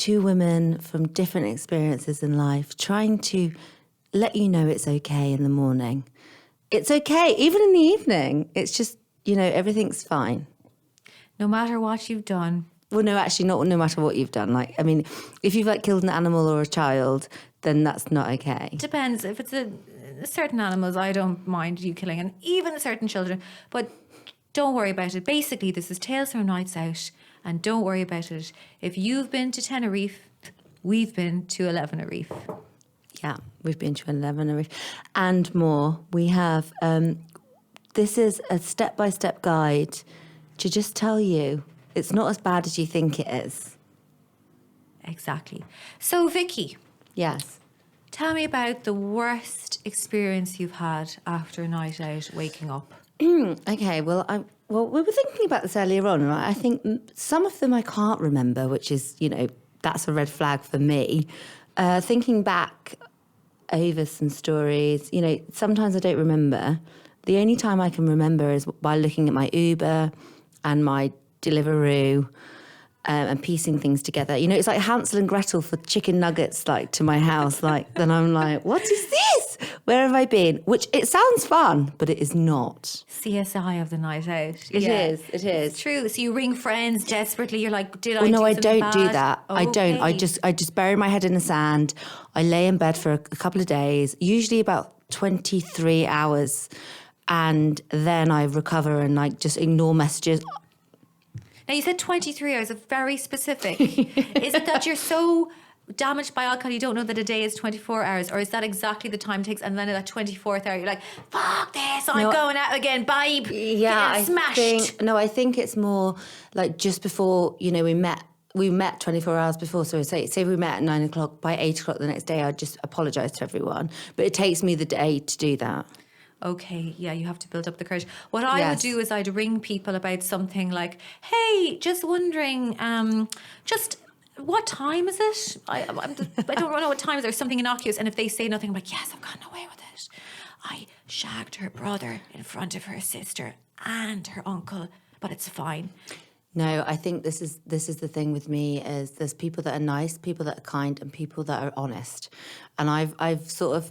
two women from different experiences in life trying to let you know it's okay in the morning. It's okay, even in the evening. It's just, everything's fine. No matter what you've done. Well, no, actually, not no matter what you've done. Like, I mean, if you've killed an animal or a child, then that's not okay. It depends. If it's certain animals, I don't mind you killing, and even certain children. But don't worry about it. Basically, this is Tales from Nights Out, and don't worry about it. If you've been to Tenerife, we've been to 11 Reef. Yeah, we've been to 11 Reef and more. We have. This is a step-by-step guide to just tell you it's not as bad as you think it is. Exactly. So, Vicky. Yes. Tell me about the worst experience you've had after a night out waking up. Okay, well, we were thinking about this earlier on, right? I think some of them I can't remember, which is, that's a red flag for me. Thinking back over some stories, sometimes I don't remember. The only time I can remember is by looking at my Uber and my Deliveroo and piecing things together. It's like Hansel and Gretel for chicken nuggets, to my house. Then I'm like, what is this? Where have I been? Which, it sounds fun, but it is not. CSI of the night out. It is. It's true. So you ring friends desperately. You're like, No, I don't bad? do that. Okay. I don't. I just bury my head in the sand. I lay in bed for a couple of days, usually about 23 hours. And then I recover and just ignore messages. Now, you said 23 hours, very specific. Is it that you're so damaged by alcohol you don't know that a day is 24 hours? Or is that exactly the time it takes? And then at that 24th hour, you're like, fuck this, I'm going out again, babe. Yeah, smashed. I think it's more just before, we met 24 hours before. So say we met at 9 o'clock, by 8 o'clock the next day, I'd just apologise to everyone. But it takes me the day to do that. Okay, yeah, you have to build up the courage. What I would do is I'd ring people about something like, hey, just wondering, just what time is it? I don't know what time is it, or something innocuous. And if they say nothing, I'm like, yes, I've gotten away with it. I shagged her brother in front of her sister and her uncle, but it's fine. No, I think this is the thing with me is there's people that are nice, people that are kind, and people that are honest. And I've sort of...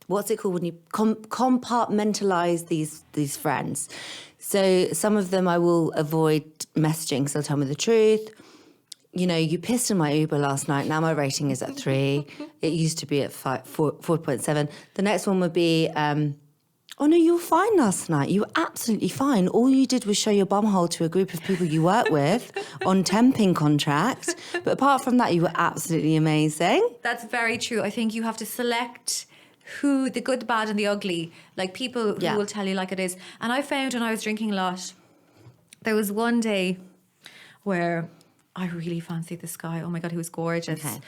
what's it called when you compartmentalise these friends? So some of them I will avoid messaging, so they'll tell me the truth. You pissed in my Uber last night. Now my rating is at 3. It used to be at 4.7. The next one would be, oh no, you were fine last night. You were absolutely fine. All you did was show your bumhole to a group of people you work with on temping contract. But apart from that, you were absolutely amazing. That's very true. I think you have to select who, the good, the bad and the ugly, people who will tell you like it is. And I found when I was drinking a lot, there was one day where I really fancied this guy. Oh my God, he was gorgeous. Okay.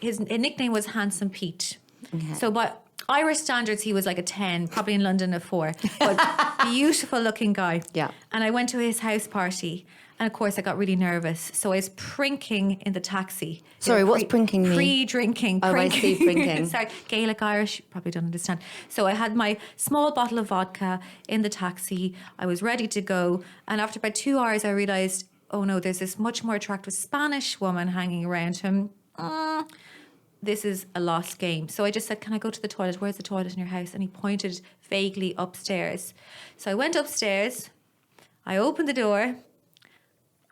His nickname was Handsome Pete. Okay. So by Irish standards, he was like a 10, probably in London a 4. But beautiful looking guy. Yeah. And I went to his house party. And of course, I got really nervous. So I was prinking in the taxi. Sorry, what's prinking mean? Pre-drinking. Oh, I see, prinking. Sorry, Gaelic Irish, you probably don't understand. So I had my small bottle of vodka in the taxi. I was ready to go. And after about 2 hours, I realised, oh no, there's this much more attractive Spanish woman hanging around him. This is a lost game. So I just said, can I go to the toilet? Where's the toilet in your house? And he pointed vaguely upstairs. So I went upstairs. I opened the door.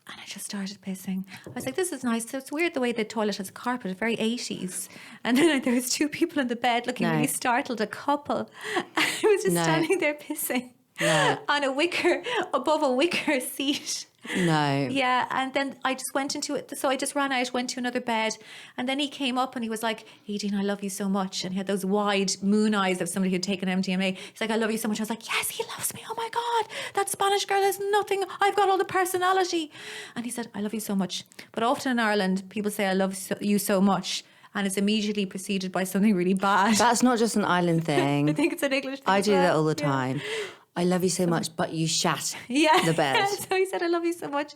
And I just started pissing. I was like, this is nice. So it's weird the way the toilet has a carpet, it's very 80s. And then there was 2 people in the bed looking really startled, a couple. I was just standing there pissing on above a wicker seat. No. Yeah, and then I just went into it. So I just ran out, went to another bed. And then he came up and he was like, Aideen, I love you so much. And he had those wide moon eyes of somebody who'd taken MDMA. He's like, I love you so much. I was like, yes, he loves me. Oh my God, that Spanish girl has nothing. I've got all the personality. And he said, I love you so much. But often in Ireland, people say, I love you so much. And it's immediately preceded by something really bad. That's not just an island thing. I think it's an English thing. I do that all the time. I love you so much, but you shat the bed. So he said, I love you so much.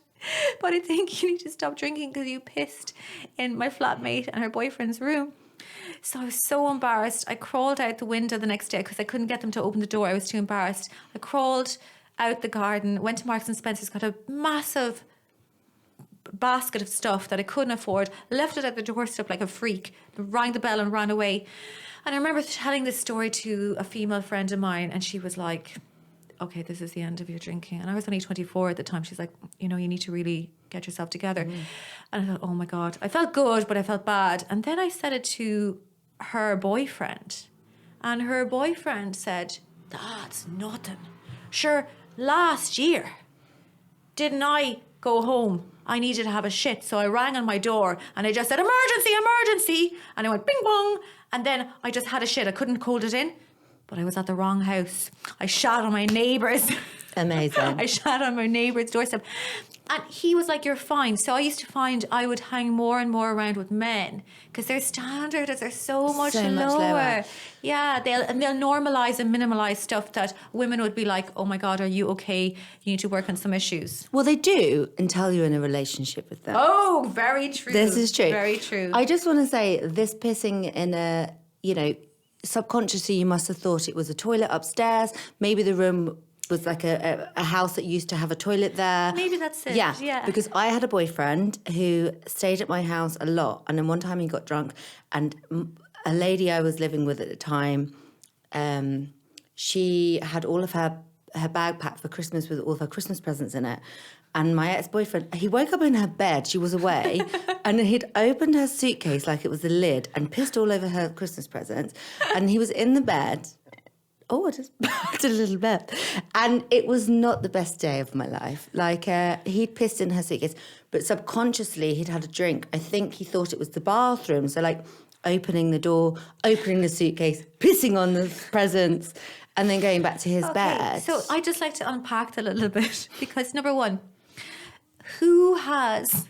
But I think you need to stop drinking because you pissed in my flatmate and her boyfriend's room. So I was so embarrassed. I crawled out the window the next day because I couldn't get them to open the door. I was too embarrassed. I crawled out the garden, went to Marks and Spencer's, got a massive basket of stuff that I couldn't afford, left it at the doorstep like a freak, rang the bell and ran away. And I remember telling this story to a female friend of mine, and she was like, okay, this is the end of your drinking. And I was only 24 at the time. She's like, you need to really get yourself together. And I thought, oh my God. I felt good, but I felt bad. And then I said it to her boyfriend. And her boyfriend said, that's nothing. Sure, last year, didn't I go home? I needed to have a shit. So I rang on my door and I just said, emergency, emergency. And I went bing bong. And then I just had a shit. I couldn't hold it in. But I was at the wrong house. I shot on my neighbour's. Amazing. I shot on my neighbour's doorstep. And he was like, you're fine. So I used to find I would hang more and more around with men because their standards are so much lower. Yeah, they'll normalise and minimalise stuff that women would be like, oh my God, are you okay? You need to work on some issues. Well, they do until you're in a relationship with them. Oh, very true. This is true. Very true. I just want to say this pissing in a, subconsciously you must have thought it was a toilet upstairs. Maybe the room was like a house that used to have a toilet there. Maybe that's it. Yeah. Because I had a boyfriend who stayed at my house a lot. And then one time he got drunk and a lady I was living with at the time, she had all of her bag packed for Christmas with all of her Christmas presents in it. And my ex-boyfriend, he woke up in her bed, she was away, and he'd opened her suitcase like it was a lid and pissed all over her Christmas presents. And he was in the bed. Oh, I just did a little bit. And it was not the best day of my life. Like, he'd pissed in her suitcase, but subconsciously he'd had a drink. I think he thought it was the bathroom. So, like, opening the door, opening the suitcase, pissing on the presents, and then going back to his bed. So I'd just like to unpack that a little bit because, number one, who has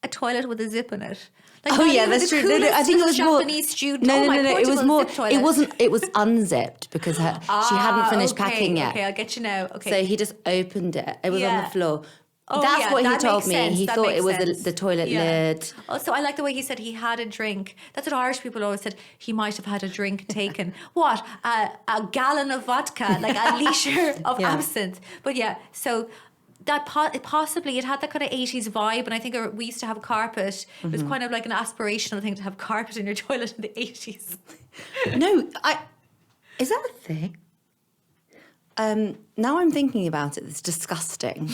a toilet with a zip in it? Like, that's true. No, I think it was Japanese student. No. It was more. It wasn't. It was unzipped because she hadn't finished packing yet. Okay, I'll get you now. Okay. So he just opened it. It was on the floor. That's what he told me. He thought it was the toilet lid. Also, I like the way he said he had a drink. That's what Irish people always said. He might have had a drink taken. What? A gallon of vodka, like a litre of absinthe. But so that possibly it had that kind of 80s vibe, and I think we used to have carpet. It was kind of like an aspirational thing to have carpet in your toilet in the 80s. No, is that a thing? Now I'm thinking about it, it's disgusting.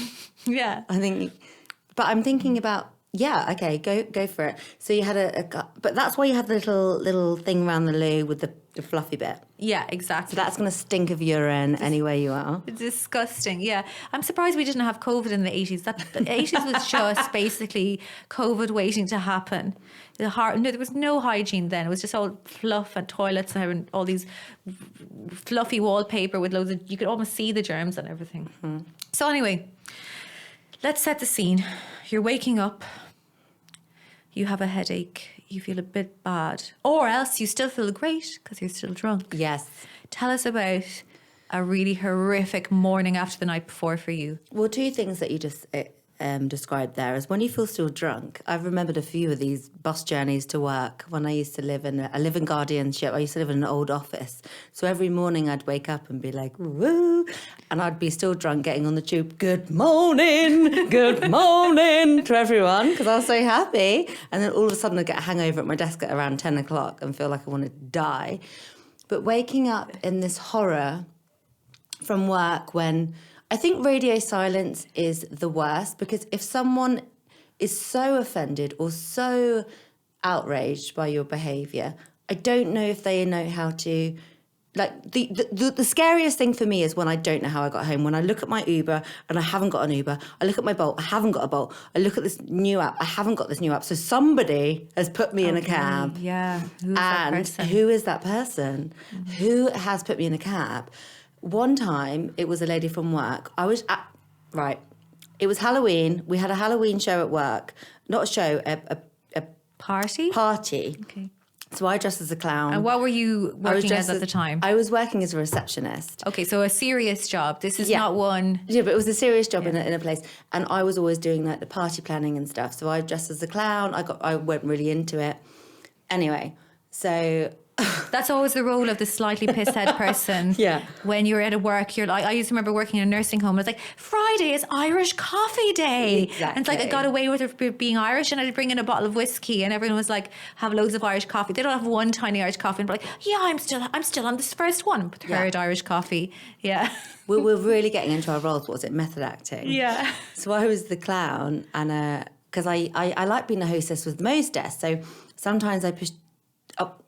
Yeah. But I'm thinking about, okay, go for it. So you had but that's why you had the little thing around the loo with the fluffy bit. Yeah, exactly. So that's going to stink of urine anywhere you are. It's disgusting, yeah. I'm surprised we didn't have COVID in the 80s. The 80s was just basically COVID waiting to happen. There was no hygiene then. It was just all fluff and toilets and all these fluffy wallpaper with loads of... You could almost see the germs and everything. Mm-hmm. So anyway, let's set the scene. You're waking up. You have a headache. You feel a bit bad. Or else you still feel great because you're still drunk. Yes. Tell us about a really horrific morning after the night before for you. Well, two things that you just described there is when you feel still drunk. I've remembered a few of these bus journeys to work when I used to live in guardianship. I used to live in an old office. So every morning I'd wake up and be like, woo, and I'd be still drunk getting on the tube. Good morning to everyone, because I was so happy. And then all of a sudden I'd get a hangover at my desk at around 10 o'clock and feel like I wanted to die. But waking up in this horror from work when... I think radio silence is the worst, because if someone is so offended or so outraged by your behaviour, I don't know if they know how to... Like, the scariest thing for me is when I don't know how I got home. When I look at my Uber and I haven't got an Uber. I look at my Bolt, I haven't got a Bolt. I look at this new app, I haven't got this new app. So somebody has put me in a cab. Yeah. Who is that person? Mm-hmm. Who has put me in a cab? One time, it was a lady from work. It was Halloween. We had a Halloween show at work. Not a show, a party? Party. Okay. So I dressed as a clown. And what were you working as at the time? I was working as a receptionist. Okay, so a serious job. This is not one... Yeah, but it was a serious job in a place. And I was always doing like the party planning and stuff. So I dressed as a clown. I went really into it. Anyway, so That's always the role of the slightly pisshead person. Yeah. When you're at work, you're like, I used to remember working in a nursing home. It's like, Friday is Irish coffee day. Exactly. And it's like, I got away with it being Irish, and I'd bring in a bottle of whiskey, and everyone was like, have loads of Irish coffee. They don't have one tiny Irish coffee, and be like, yeah, I'm still on this first one. Third Irish coffee. Yeah. We're really getting into our roles. What was it? Method acting. Yeah. So I was the clown, and because I like being a hostess with most guests. So sometimes I push up.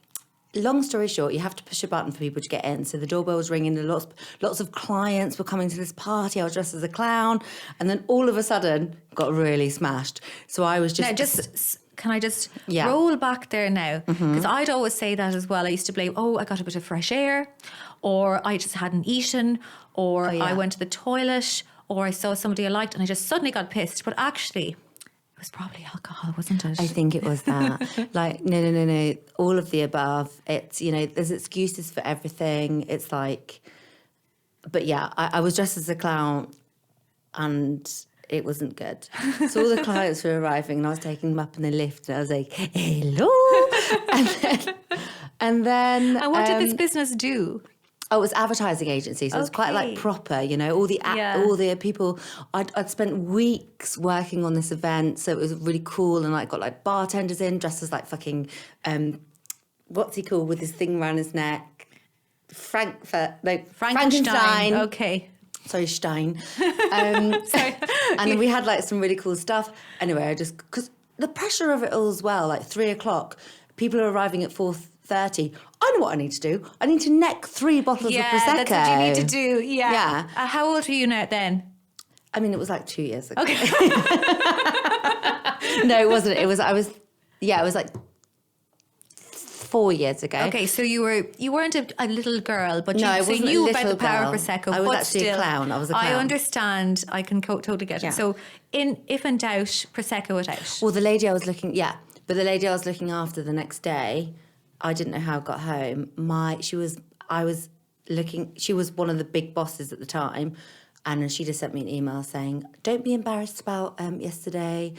Long story short, you have to push a button for people to get in. So the doorbell was ringing, and lots of clients were coming to this party. I was dressed as a clown, and then all of a sudden got really smashed. So I was just Can I just roll back there now? Mm-hmm. Because I'd always say that as well. I used to blame, I got a bit of fresh air, or I just hadn't eaten, or I went to the toilet, or I saw somebody I liked and I just suddenly got pissed. But actually, it was probably alcohol, wasn't it? I think it was that. Like, no. All of the above. It's, there's excuses for everything. It's like, but yeah, I was dressed as a clown and it wasn't good. So all the clients were arriving and I was taking them up in the lift and I was like, hello. and then And what did this business do? Oh, it was advertising agency, so it was quite like proper, all the people. I'd spent weeks working on this event, so it was really cool. And I got like bartenders in dressed as like fucking, what's he called with his thing around his neck? Frankenstein. Okay. Sorry, Stein. Sorry. And we had like some really cool stuff. Anyway, because the pressure of it all as well, like 3:00, people are arriving at 4:30. I know what I need to do. I need to neck 3 bottles of Prosecco. Yeah, that's what you need to do. Yeah. How old were you now then? I mean, it was like 2 years ago. Okay. No, it wasn't. It was like 4 years ago. Okay, so you weren't a little girl, but I you wasn't knew a about the little power girl. of Prosecco. I was but actually still, a clown. I was a clown. I understand. I can totally get it. So, if in doubt, Prosecco it out. Well, the lady I was looking after the next day, I didn't know how I got home. She was one of the big bosses at the time, and she just sent me an email saying, "Don't be embarrassed about yesterday."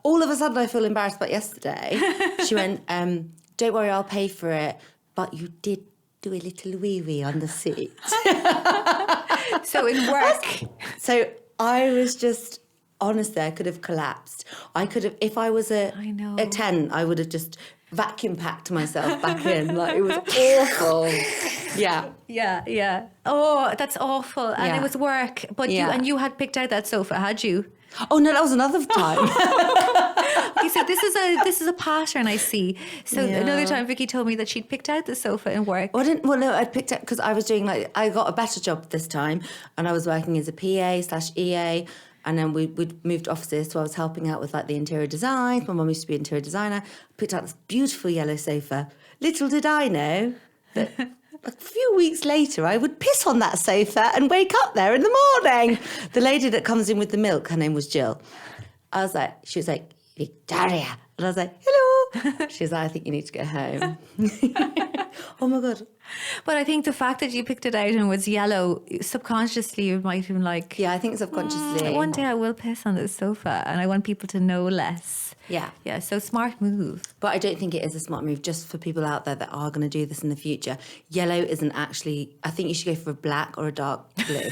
All of a sudden, I feel embarrassed about yesterday. She went, "Don't worry, I'll pay for it, but you did do a little wee-wee on the seat." So in work. So I was just, honestly, I could have collapsed. I could have, if I was a 10, I would have just vacuum packed myself back in. Like, it was awful. Yeah. Yeah. Oh, that's awful. And it was work. But you had picked out that sofa, had you? Oh no, that was another time. Okay, so this is a pattern I see. So another time Vicky told me that she'd picked out the sofa in work. No, I'd picked up because I was doing I got a better job this time, and I was working as a PA/EA, and then we'd moved offices, so I was helping out with like the interior design. My mum used to be an interior designer. Picked out this beautiful yellow sofa. Little did I know that a few weeks later, I would piss on that sofa and wake up there in the morning. The lady that comes in with the milk, her name was Jill. She was like, Victoria. And I was like, hello. She was like, I think you need to go home. Oh my God. But I think the fact that you picked it out and was yellow, subconsciously you might have been like... Yeah, I think subconsciously. One day I will piss on this sofa and I want people to know less. Yeah. Yeah, so smart move. But I don't think it is a smart move just for people out there that are going to do this in the future. Yellow isn't actually... I think you should go for a black or a dark blue.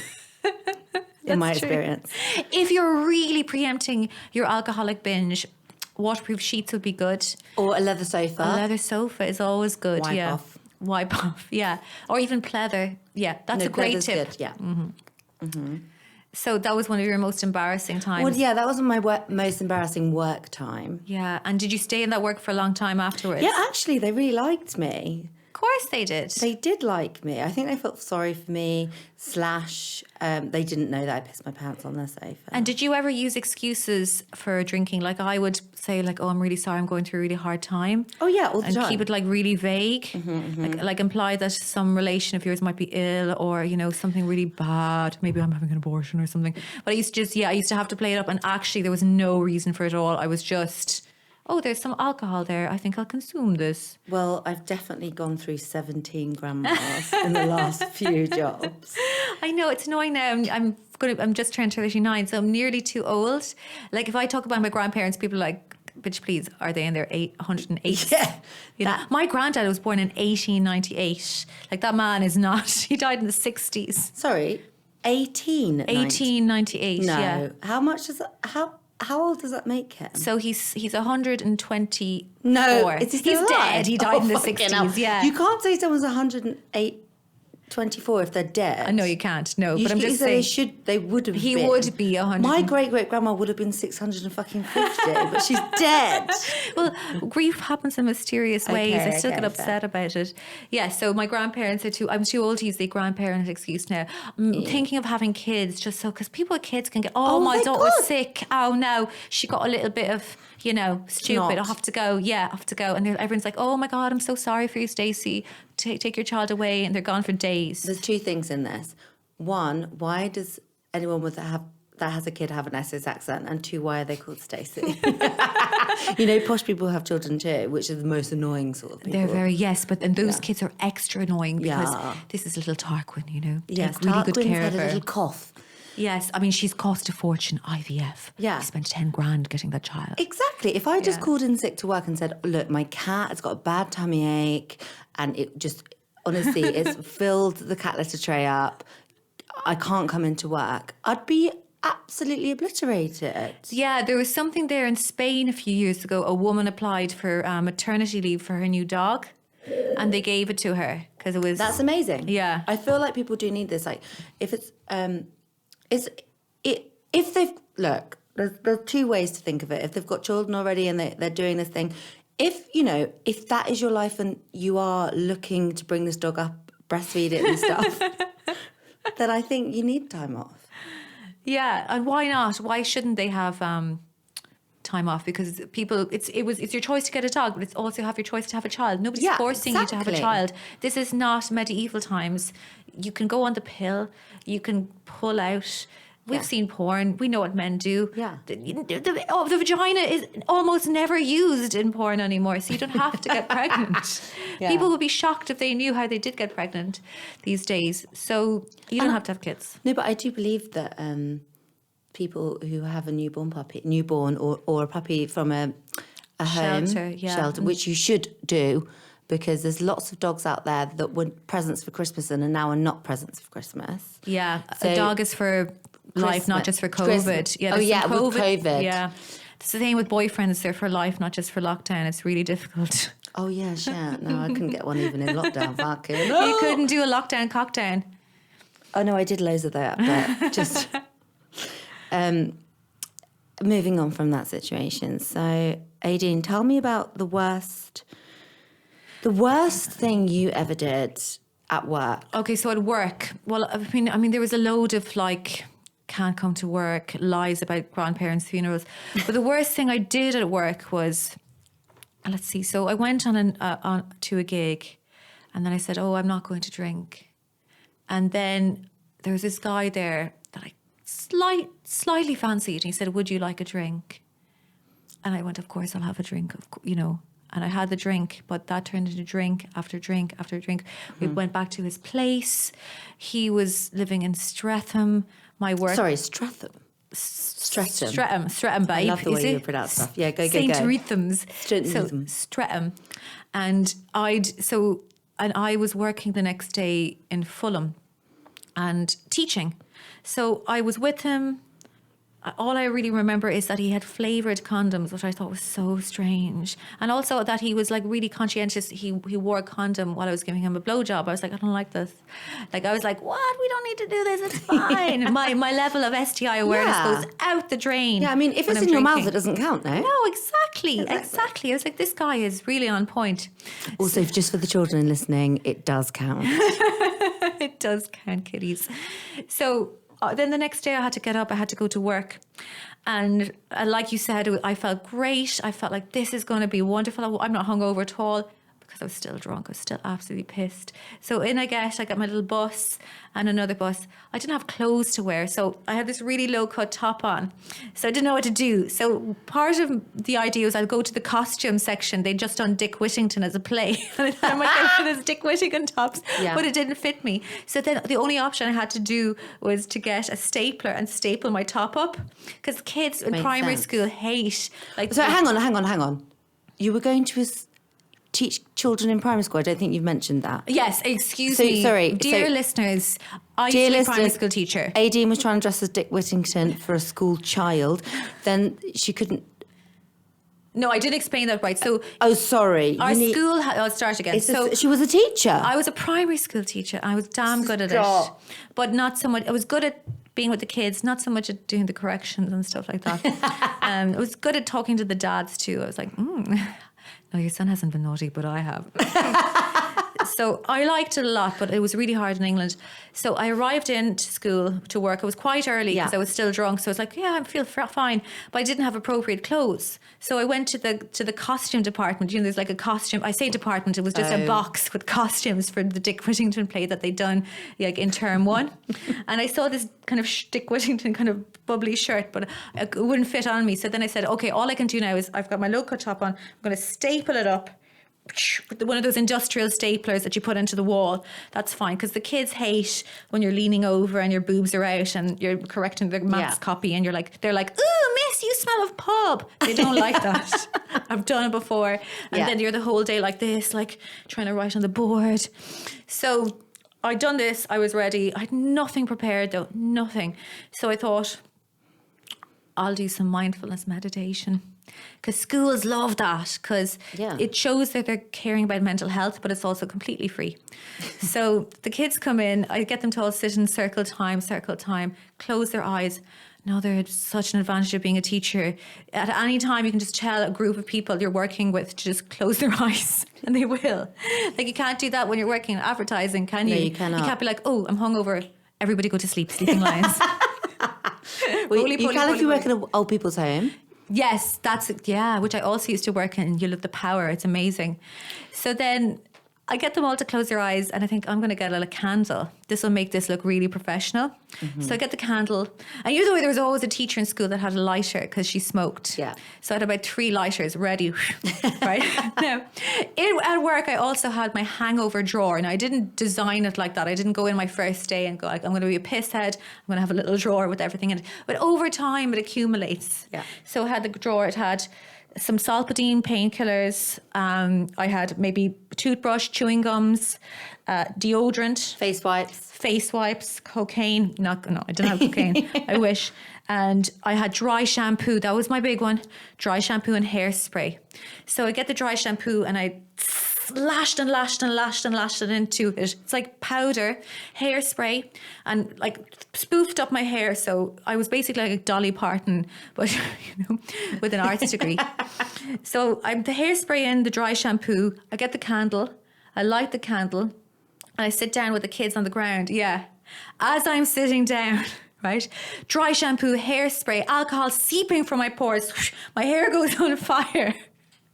In my experience. If you're really preempting your alcoholic binge, waterproof sheets would be good. Or a leather sofa. A leather sofa is always good. Wipe off. Yeah. Or even pleather. Yeah, that's a great tip. Good, yeah. So that was one of your most embarrassing times. Well, yeah, that was my most embarrassing work time. Yeah, and did you stay in that work for a long time afterwards? Yeah, actually, they really liked me. Of course they did. They did like me. I think they felt sorry for me, they didn't know that I pissed my pants on their sofa. And did you ever use excuses for drinking? Like I would say like, oh, I'm really sorry, I'm going through a really hard time. Oh yeah, all the time. And keep it like really vague. Like imply that some relation of yours might be ill or, something really bad. Maybe I'm having an abortion or something. But I used to have to play it up and actually there was no reason for it at all. I was just... oh, there's some alcohol there. I think I'll consume this. Well, I've definitely gone through 17 grandmas in the last few jobs. I know, it's annoying now. I'm just turned 39, so I'm nearly too old. Like, if I talk about my grandparents, people are like, bitch, please, are they in their 108? Yeah. You know, my granddad was born in 1898. Like, that man is not, he died in the 60s. Sorry, 1898, No. yeah. How much does that, how old does that make him? So he's 124. No, is he still He's alive? dead. He died in the fucking hell. 60s, yeah. You can't say someone's 124 if they're dead. I know you can't, no, but I'm just saying. They would have He been. would be 100. My great-great-grandma would have been 650, but she's dead. Well, grief happens in mysterious ways. I still okay, get upset about it. Yeah, so my grandparents are I'm too old to use the grandparent excuse now. I'm thinking of having kids just so, because people with kids can get, my daughter was sick. Oh, no, she got a little bit of, stupid. I have to go. Yeah, I have to go. And everyone's like, oh my God, I'm so sorry for you, Stacey. Take your child away. And they're gone for days. There's two things in this. One, why does anyone that has a kid have an Essex accent? And two, why are they called Stacey? Posh people have children too, which are the most annoying sort of people. They're and those kids are extra annoying because Yeah. this is little Tarquin, Yes, Take really good Tarquin's care had of a her. little cough. Yes, I mean, she's cost a fortune, IVF. Yeah. We spent 10 grand getting that child. Exactly. If I just called in sick to work and said, look, my cat has got a bad tummy ache, and it just, honestly, it's filled the cat litter tray up, I can't come into work, I'd be absolutely obliterated. Yeah, there was something there in Spain a few years ago. A woman applied for maternity leave for her new dog, and they gave it to her because it was... That's amazing. Yeah. I feel like people do need this. Like, if it's... if they've... Look, there's two ways to think of it. If they've got children already and they're doing this thing, if that is your life and you are looking to bring this dog up, breastfeed it and stuff, then I think you need time off. Yeah, and why not? Why shouldn't they have time off? Because people, it's your choice to get a dog, but it's also your choice to have a child. Nobody's forcing you to have a child. This is not medieval times. You can go on the pill. You can pull out. We've seen porn. We know what men do. Yeah. The vagina is almost never used in porn anymore, so you don't have to get pregnant. Yeah. People would be shocked if they knew how they did get pregnant these days. So you don't have to have kids. No, but I do believe that people who have a newborn or a puppy from a home, shelter, which you should do, because there's lots of dogs out there that were presents for Christmas and now are not presents for Christmas. Yeah, So- a dog is for life, not just for COVID. Christmas. Yeah, Oh, there's some with COVID. Yeah. It's the same with boyfriends. They're for life, not just for lockdown. It's really difficult. Oh, yeah, shit. No, I couldn't get one even in lockdown. Fucking. You couldn't do a lockdown cockdown. Oh, no, I did loads of that. But just moving on from that situation. So, Aideen, tell me about the worst thing you ever did at work. Okay, so at work, well, I mean, there was a load of can't come to work, lies about grandparents' funerals. But the worst thing I did at work was, let's see. So I went on to a gig, and then I said, "Oh, I'm not going to drink." And then there was this guy there that I slightly fancied, and he said, "Would you like a drink?" And I went, "Of course, I'll have a drink." And I had the drink, but that turned into drink after drink after drink. We went back to his place. He was living in Streatham. Streatham. Streatham, babe. I love the way you pronounce stuff. Yeah, go. St. Rethams. Streatham. Streatham. And I was working the next day in Fulham and teaching. So I was with him. All I really remember is that he had flavoured condoms, which I thought was so strange. And also that he was really conscientious. He wore a condom while I was giving him a blowjob. I was like, I don't like this. I was like, what? We don't need to do this. It's fine. my level of STI awareness goes out the drain. Yeah, I mean, if it's in your mouth, it doesn't count, no? No, exactly. I was like, this guy is really on point. Also, just for the children listening, it does count. It does count, kiddies. So... then the next day I had to get up, I had to go to work. And like you said, I felt great. I felt like this is going to be wonderful. I'm not hungover at all because I was still drunk. I was still absolutely pissed. So in I got my little bus and another bus. I didn't have clothes to wear, so I had this really low-cut top on. So I didn't know what to do. So part of the idea was I'd go to the costume section. They'd just done Dick Whittington as a play. And I thought I might get this Dick Whittington tops, but it didn't fit me. So then the only option I had to do was to get a stapler and staple my top up. Because kids in primary school hate... So hang on. You were going to teach children in primary school. I don't think you've mentioned that. Yes, excuse me. Sorry. Dear listeners, I used to be a primary school teacher. Aideen was trying to dress as Dick Whittington for a school child. Then she couldn't... No, I didn't explain that right. So, sorry. School... I'll start again. She was a teacher. I was a primary school teacher. I was damn good at it. But not so much... I was good at being with the kids, not so much at doing the corrections and stuff like that. I was good at talking to the dads too. I was like, no, your son hasn't been naughty, but I have. So I liked it a lot, but it was really hard in England. So I arrived into school to work. It was quite early because I was still drunk. So I was like, I feel fine. But I didn't have appropriate clothes. So I went to the costume department. You know, there's like a costume. I say department. It was just a box with costumes for the Dick Whittington play that they'd done like in term 1. And I saw this kind of Dick Whittington kind of bubbly shirt, but it wouldn't fit on me. So then I said, okay, all I can do now is I've got my low-cut top on. I'm going to staple it up with one of those industrial staplers that you put into the wall. That's fine, because the kids hate when you're leaning over and your boobs are out and you're correcting their maths copy and they're like, ooh, miss, you smell of pub. They don't like that. I've done it before. And then you're the whole day like this, like trying to write on the board. So I'd done this, I was ready. I had nothing prepared though, nothing. So I thought, I'll do some mindfulness meditation. Because schools love that, because it shows that they're caring about mental health, but it's also completely free. So the kids come in, I get them to all sit in circle time, close their eyes. Now there's such an advantage of being a teacher. At any time, you can just tell a group of people you're working with to just close their eyes, and they will. Like, you can't do that when you're working in advertising, can you? No, you cannot. You can't be like, oh, I'm hungover. Everybody go to sleep, sleeping lions. You can if you work in an old people's home. Yes, which I also used to work in. You'll have the power. It's amazing. So then I get them all to close their eyes and I think I'm going to get a candle. This will make this look really professional. Mm-hmm. So I get the candle. And you know, there was always a teacher in school that had a lighter because she smoked. Yeah. So I had about 3 lighters ready. Right? Now, at work, I also had my hangover drawer. Now, I didn't design it like that. I didn't go in my first day and go like, I'm going to be a pisshead. I'm going to have a little drawer with everything in it. But over time, it accumulates. Yeah. So I had the drawer. It had some Solpadeine painkillers. I had maybe toothbrush, chewing gums, deodorant, face wipes, cocaine. No, I didn't have cocaine. I wish. And I had dry shampoo. That was my big one. Dry shampoo and hairspray. So I get the dry shampoo and I lashed it into it. It's like powder, hairspray, and like spoofed up my hair. So I was basically like a Dolly Parton, but with an arts degree. So I'm the hairspray in, the dry shampoo. I get the candle. I light the candle. And I sit down with the kids on the ground. Yeah. As I'm sitting down, right? Dry shampoo, hairspray, alcohol seeping from my pores. My hair goes on fire.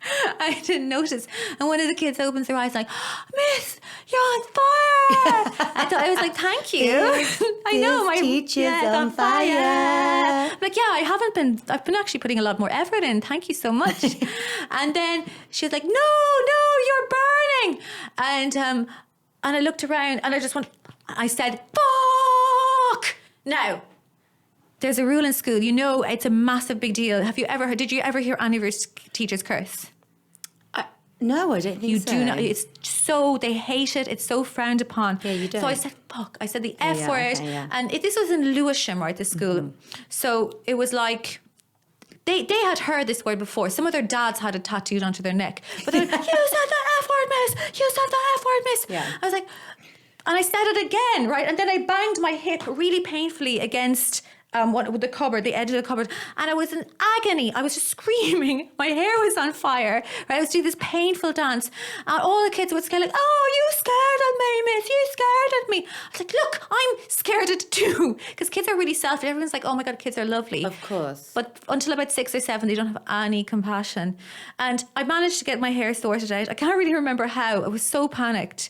I didn't notice. And one of the kids opens their eyes like, Miss, you're on fire. I was like, thank you. I know, my teacher's on fire. I'm like, I've been actually putting a lot more effort in. Thank you so much. And then she was like, no, you're burning. And I looked around and I said, fuck. Now, there's a rule in school, it's a massive big deal. Did you ever hear any of your teachers curse? No, I don't think so. You do not. It's so, they hate it. It's so frowned upon. Yeah, you don't. So I said, fuck. I said the F word. Yeah. And this was in Lewisham, right, the school. Mm-hmm. So it was like, they had heard this word before. Some of their dads had it tattooed onto their neck. But they're like, you said the F word, miss. You said the F word, miss. Yeah. I was like, and I said it again, right? And then I banged my hip really painfully against what with the cupboard, the edge of the cupboard, and I was in agony. I was just screaming. My hair was on fire. Right? I was doing this painful dance, and all the kids would scare like, "Oh, you scared of me, miss? You scared of me?" I was like, "Look, I'm scared of it too," because kids are really selfish. Everyone's like, "Oh my god, kids are lovely." Of course. But until about 6 or 7, they don't have any compassion. And I managed to get my hair sorted out. I can't really remember how. I was so panicked.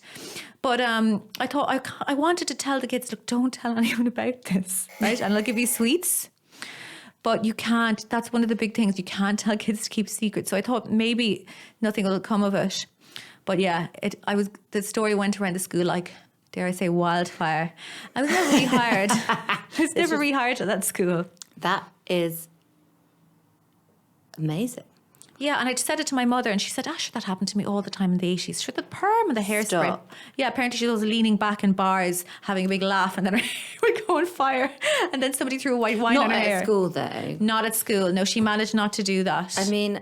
But I thought I wanted to tell the kids, look, don't tell anyone about this, right? And I'll give you sweets. But you can't. That's one of the big things. You can't tell kids to keep secrets. So I thought maybe nothing will come of it. But yeah, the story went around the school like, dare I say, wildfire. I was never rehired. I was never rehired at that school. That is amazing. Yeah, and I said it to my mother, and she said, "Sure, that happened to me all the time in the 80s. Sure, the perm and the hairspray." Stop. Yeah, apparently she was leaning back in bars, having a big laugh, and then her hair would go on fire, and then somebody threw white wine on her hair. Not at school, though. Not at school. No, she managed not to do that. I mean,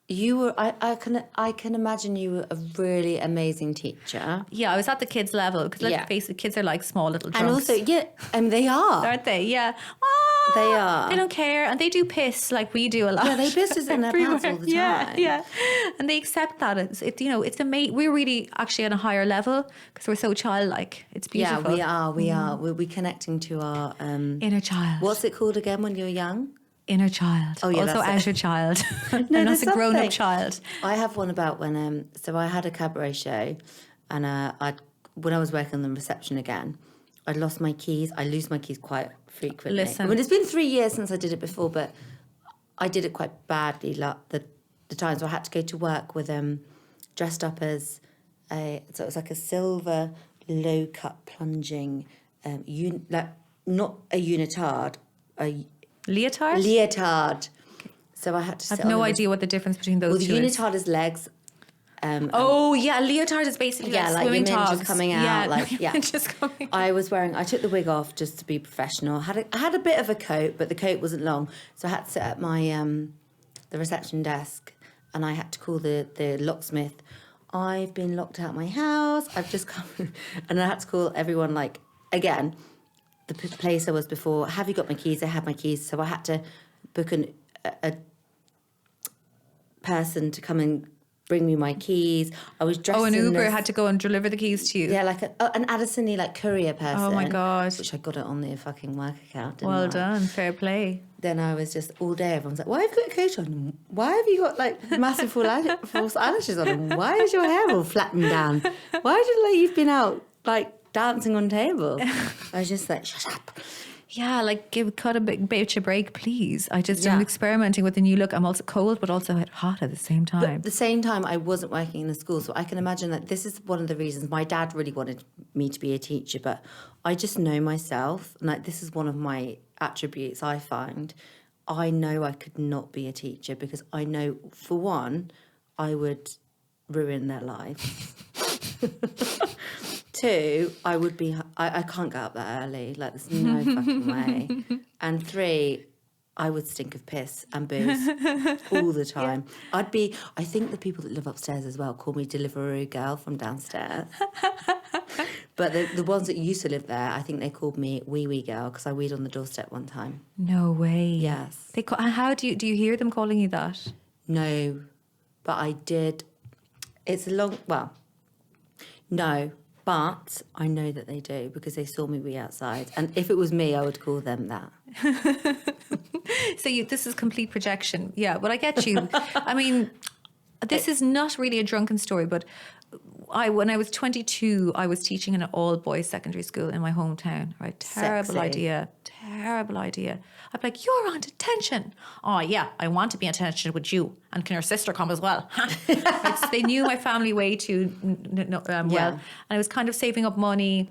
you were. I can imagine you were a really amazing teacher. Yeah, I was at the kids' level because let's face it, kids are like small little drunks. And also, they are. Aren't they? Yeah. They are. They don't care, and they do piss like we do a lot. Yeah, they piss us in their pants all the time. Yeah, and they accept that. It's amazing. We're really actually on a higher level because we're so childlike. It's beautiful. Yeah, we are. We're connecting to our inner child. What's it called again when you're young? Inner child. Oh, yeah, also outer child. No, and that's a grown-up child. I have one about when so I had a cabaret show, and when I was working on the reception again, I'd lost my keys. I lose my keys quite frequently. Listen. I mean, it's been 3 years since I did it before, but I did it quite badly the time. So I had to go to work with dressed up as so it was like a silver low cut plunging not a unitard, a Leotard? leotard. So I had to. I have no idea what the difference between those the two is. unitard is legs. Yeah, leotard is basically Yeah, like swimming your men togs. just coming out, just coming. I took the wig off just to be professional. I had a bit of a coat, but the coat wasn't long, so I had to sit at my the reception desk, and I had to call the locksmith. I've been locked out of my house. I've just come, and I had to call everyone like again. The place I was before. Have you got my keys? I had my keys, so I had to book a person to come and bring me my keys. I was dressed. Oh, an Uber had to go and deliver the keys to you. Yeah, like an Addison-y like courier person. Oh my god! Which I got it on the fucking work account. Well done, fair play. Then I was just all day. Everyone's like, "Why have you got a coat on? Why have you got like massive false eyelashes on? Why is your hair all flattened down? Why do you look like you've been out like dancing on tables?" I was just like, "Shut up." Yeah, like cut a bitch a break, please. I just am experimenting with a new look. I'm also cold, but also hot at the same time. But at the same time, I wasn't working in a school, so I can imagine that this is one of the reasons my dad really wanted me to be a teacher. But I just know myself, and like this is one of my attributes. I find I know I could not be a teacher because I know, for one, I would ruin their lives. 2, I would be. I can't get up that early. Like there's no fucking way. And 3, I would stink of piss and booze all the time. Yeah. I think the people that live upstairs as well call me Deliveroo girl from downstairs. But the ones that used to live there, I think they called me wee wee girl because I weed on the doorstep one time. No way. Yes. How do you hear them calling you that? No, but I did. It's a long. Well, no. But I know that they do because they saw me wee outside. And if it was me, I would call them that. So this is complete projection. Yeah, but I get you. I mean, this is not really a drunken story, but when I was 22, I was teaching in an all-boys secondary school in my hometown. Right? Terrible idea. I'd be like, "You're on detention." "Oh, yeah, I want to be on detention with you. And can your sister come as well?" They knew my family way too well. And I was kind of saving up money.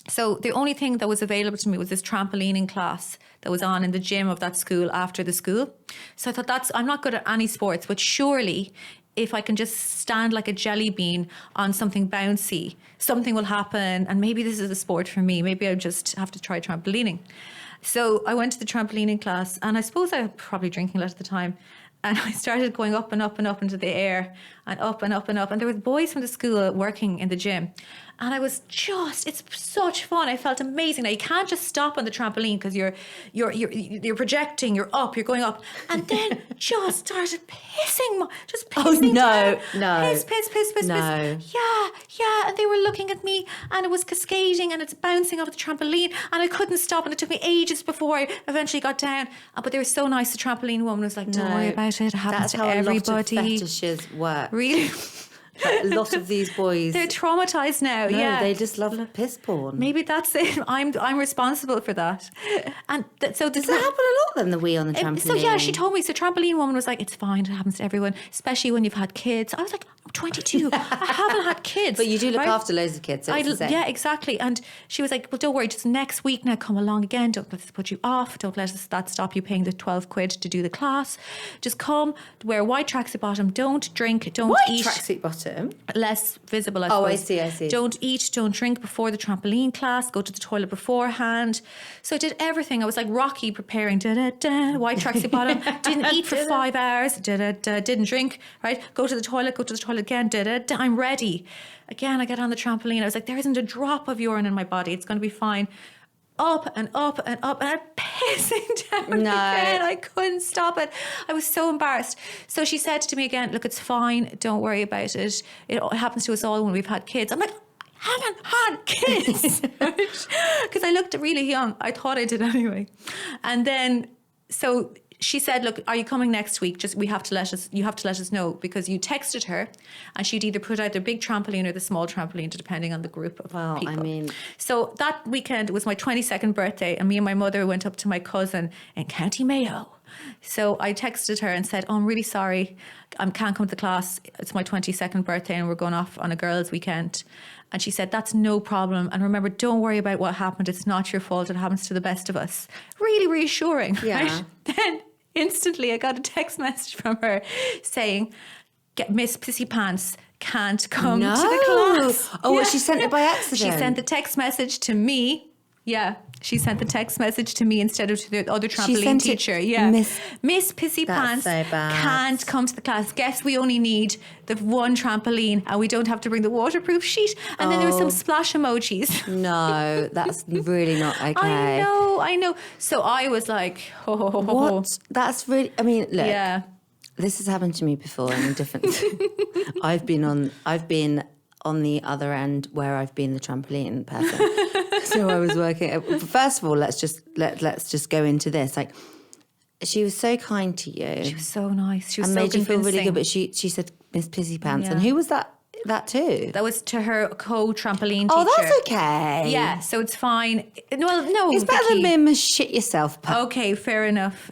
So the only thing that was available to me was this trampolining class that was on in the gym of that school after the school. So I thought I'm not good at any sports, but surely if I can just stand like a jelly bean on something bouncy, something will happen. And maybe this is a sport for me. Maybe I just have to try trampolining. So I went to the trampolining class, and I suppose I was probably drinking a lot at the time. And I started going up and up and up into the air, and up and up and up. And there were boys from the school working in the gym. And I was it's such fun. I felt amazing. Now you can't just stop on the trampoline because you're projecting, you're up, you're going up. And then just started pissing no, down. no. Piss. No. Yeah. And they were looking at me and it was cascading and it's bouncing off the trampoline and I couldn't stop and it took me ages before I eventually got down. But they were so nice. The trampoline woman was like, don't worry about it. It happens to everybody. That's how a lot of fetishes work. Really? Like a lot of these boys, they're traumatized now. No, they just love piss porn. Maybe that's it. I'm responsible for that. And so does that happen a lot then? The wee on the trampoline. So yeah, she told me. So trampoline woman was like, it's fine. It happens to everyone, especially when you've had kids. I was like, I'm 22. I haven't had kids. But you do look after loads of kids. So yeah, exactly. And she was like, well, don't worry. Just next week now, come along again. Don't let us put you off. Don't let that stop you paying the 12 quid to do the class. Just come, wear a white tracksuit bottom. Don't drink. Don't eat. White tracksuit bottom. Less visible, I suppose. I see. Don't eat, don't drink before the trampoline class. Go to the toilet beforehand. So I did everything. I was like Rocky preparing. White tracksuit bottom. Didn't eat for 5 hours. Didn't drink. Right. Go to the toilet again. I'm ready. Again, I get on the trampoline. I was like, there isn't a drop of urine in my body. It's going to be fine. Up and up and up and I'm pissing down again. I couldn't stop it. I was so embarrassed. So she said to me again, look, it's fine. Don't worry about it. It happens to us all when we've had kids. I'm like, I haven't had kids. Because I looked really young. I thought I did anyway. And then, so she said, look, are you coming next week? You have to let us know because you texted her and she'd either put out the big trampoline or the small trampoline depending on the group of people. So that weekend was my 22nd birthday and me and my mother went up to my cousin in County Mayo. So I texted her and said, oh, I'm really sorry. I can't come to class. It's my 22nd birthday and we're going off on a girls' weekend. And she said, that's no problem. And remember, don't worry about what happened. It's not your fault. It happens to the best of us. Really reassuring. Yeah. Right? Then instantly I got a text message from her saying, Miss Pissy Pants can't come to the class. Oh, she sent it by accident. She sent the text message to me. Yeah, she sent the text message to me instead of to the other trampoline teacher. Yeah, Miss Pissy Pants can't come to the class. Guess we only need the one trampoline and we don't have to bring the waterproof sheet. And then there were some splash emojis. No, that's really not okay. I know. So I was like, what? That's really, I mean, look. Yeah. This has happened to me before in a different... I've been on the other end where I've been the trampoline person. So I was working. First of all, let's just go into this. Like, she was so kind to you. She was so nice. She was and so made you feel really convincing. good. But she said Miss Pissy Pants, and who was that to? That was to her co-trampoline teacher. Oh, that's okay. Yeah, so it's fine. Well, no, it's better than being Miss Shit Yourself. Okay, fair enough.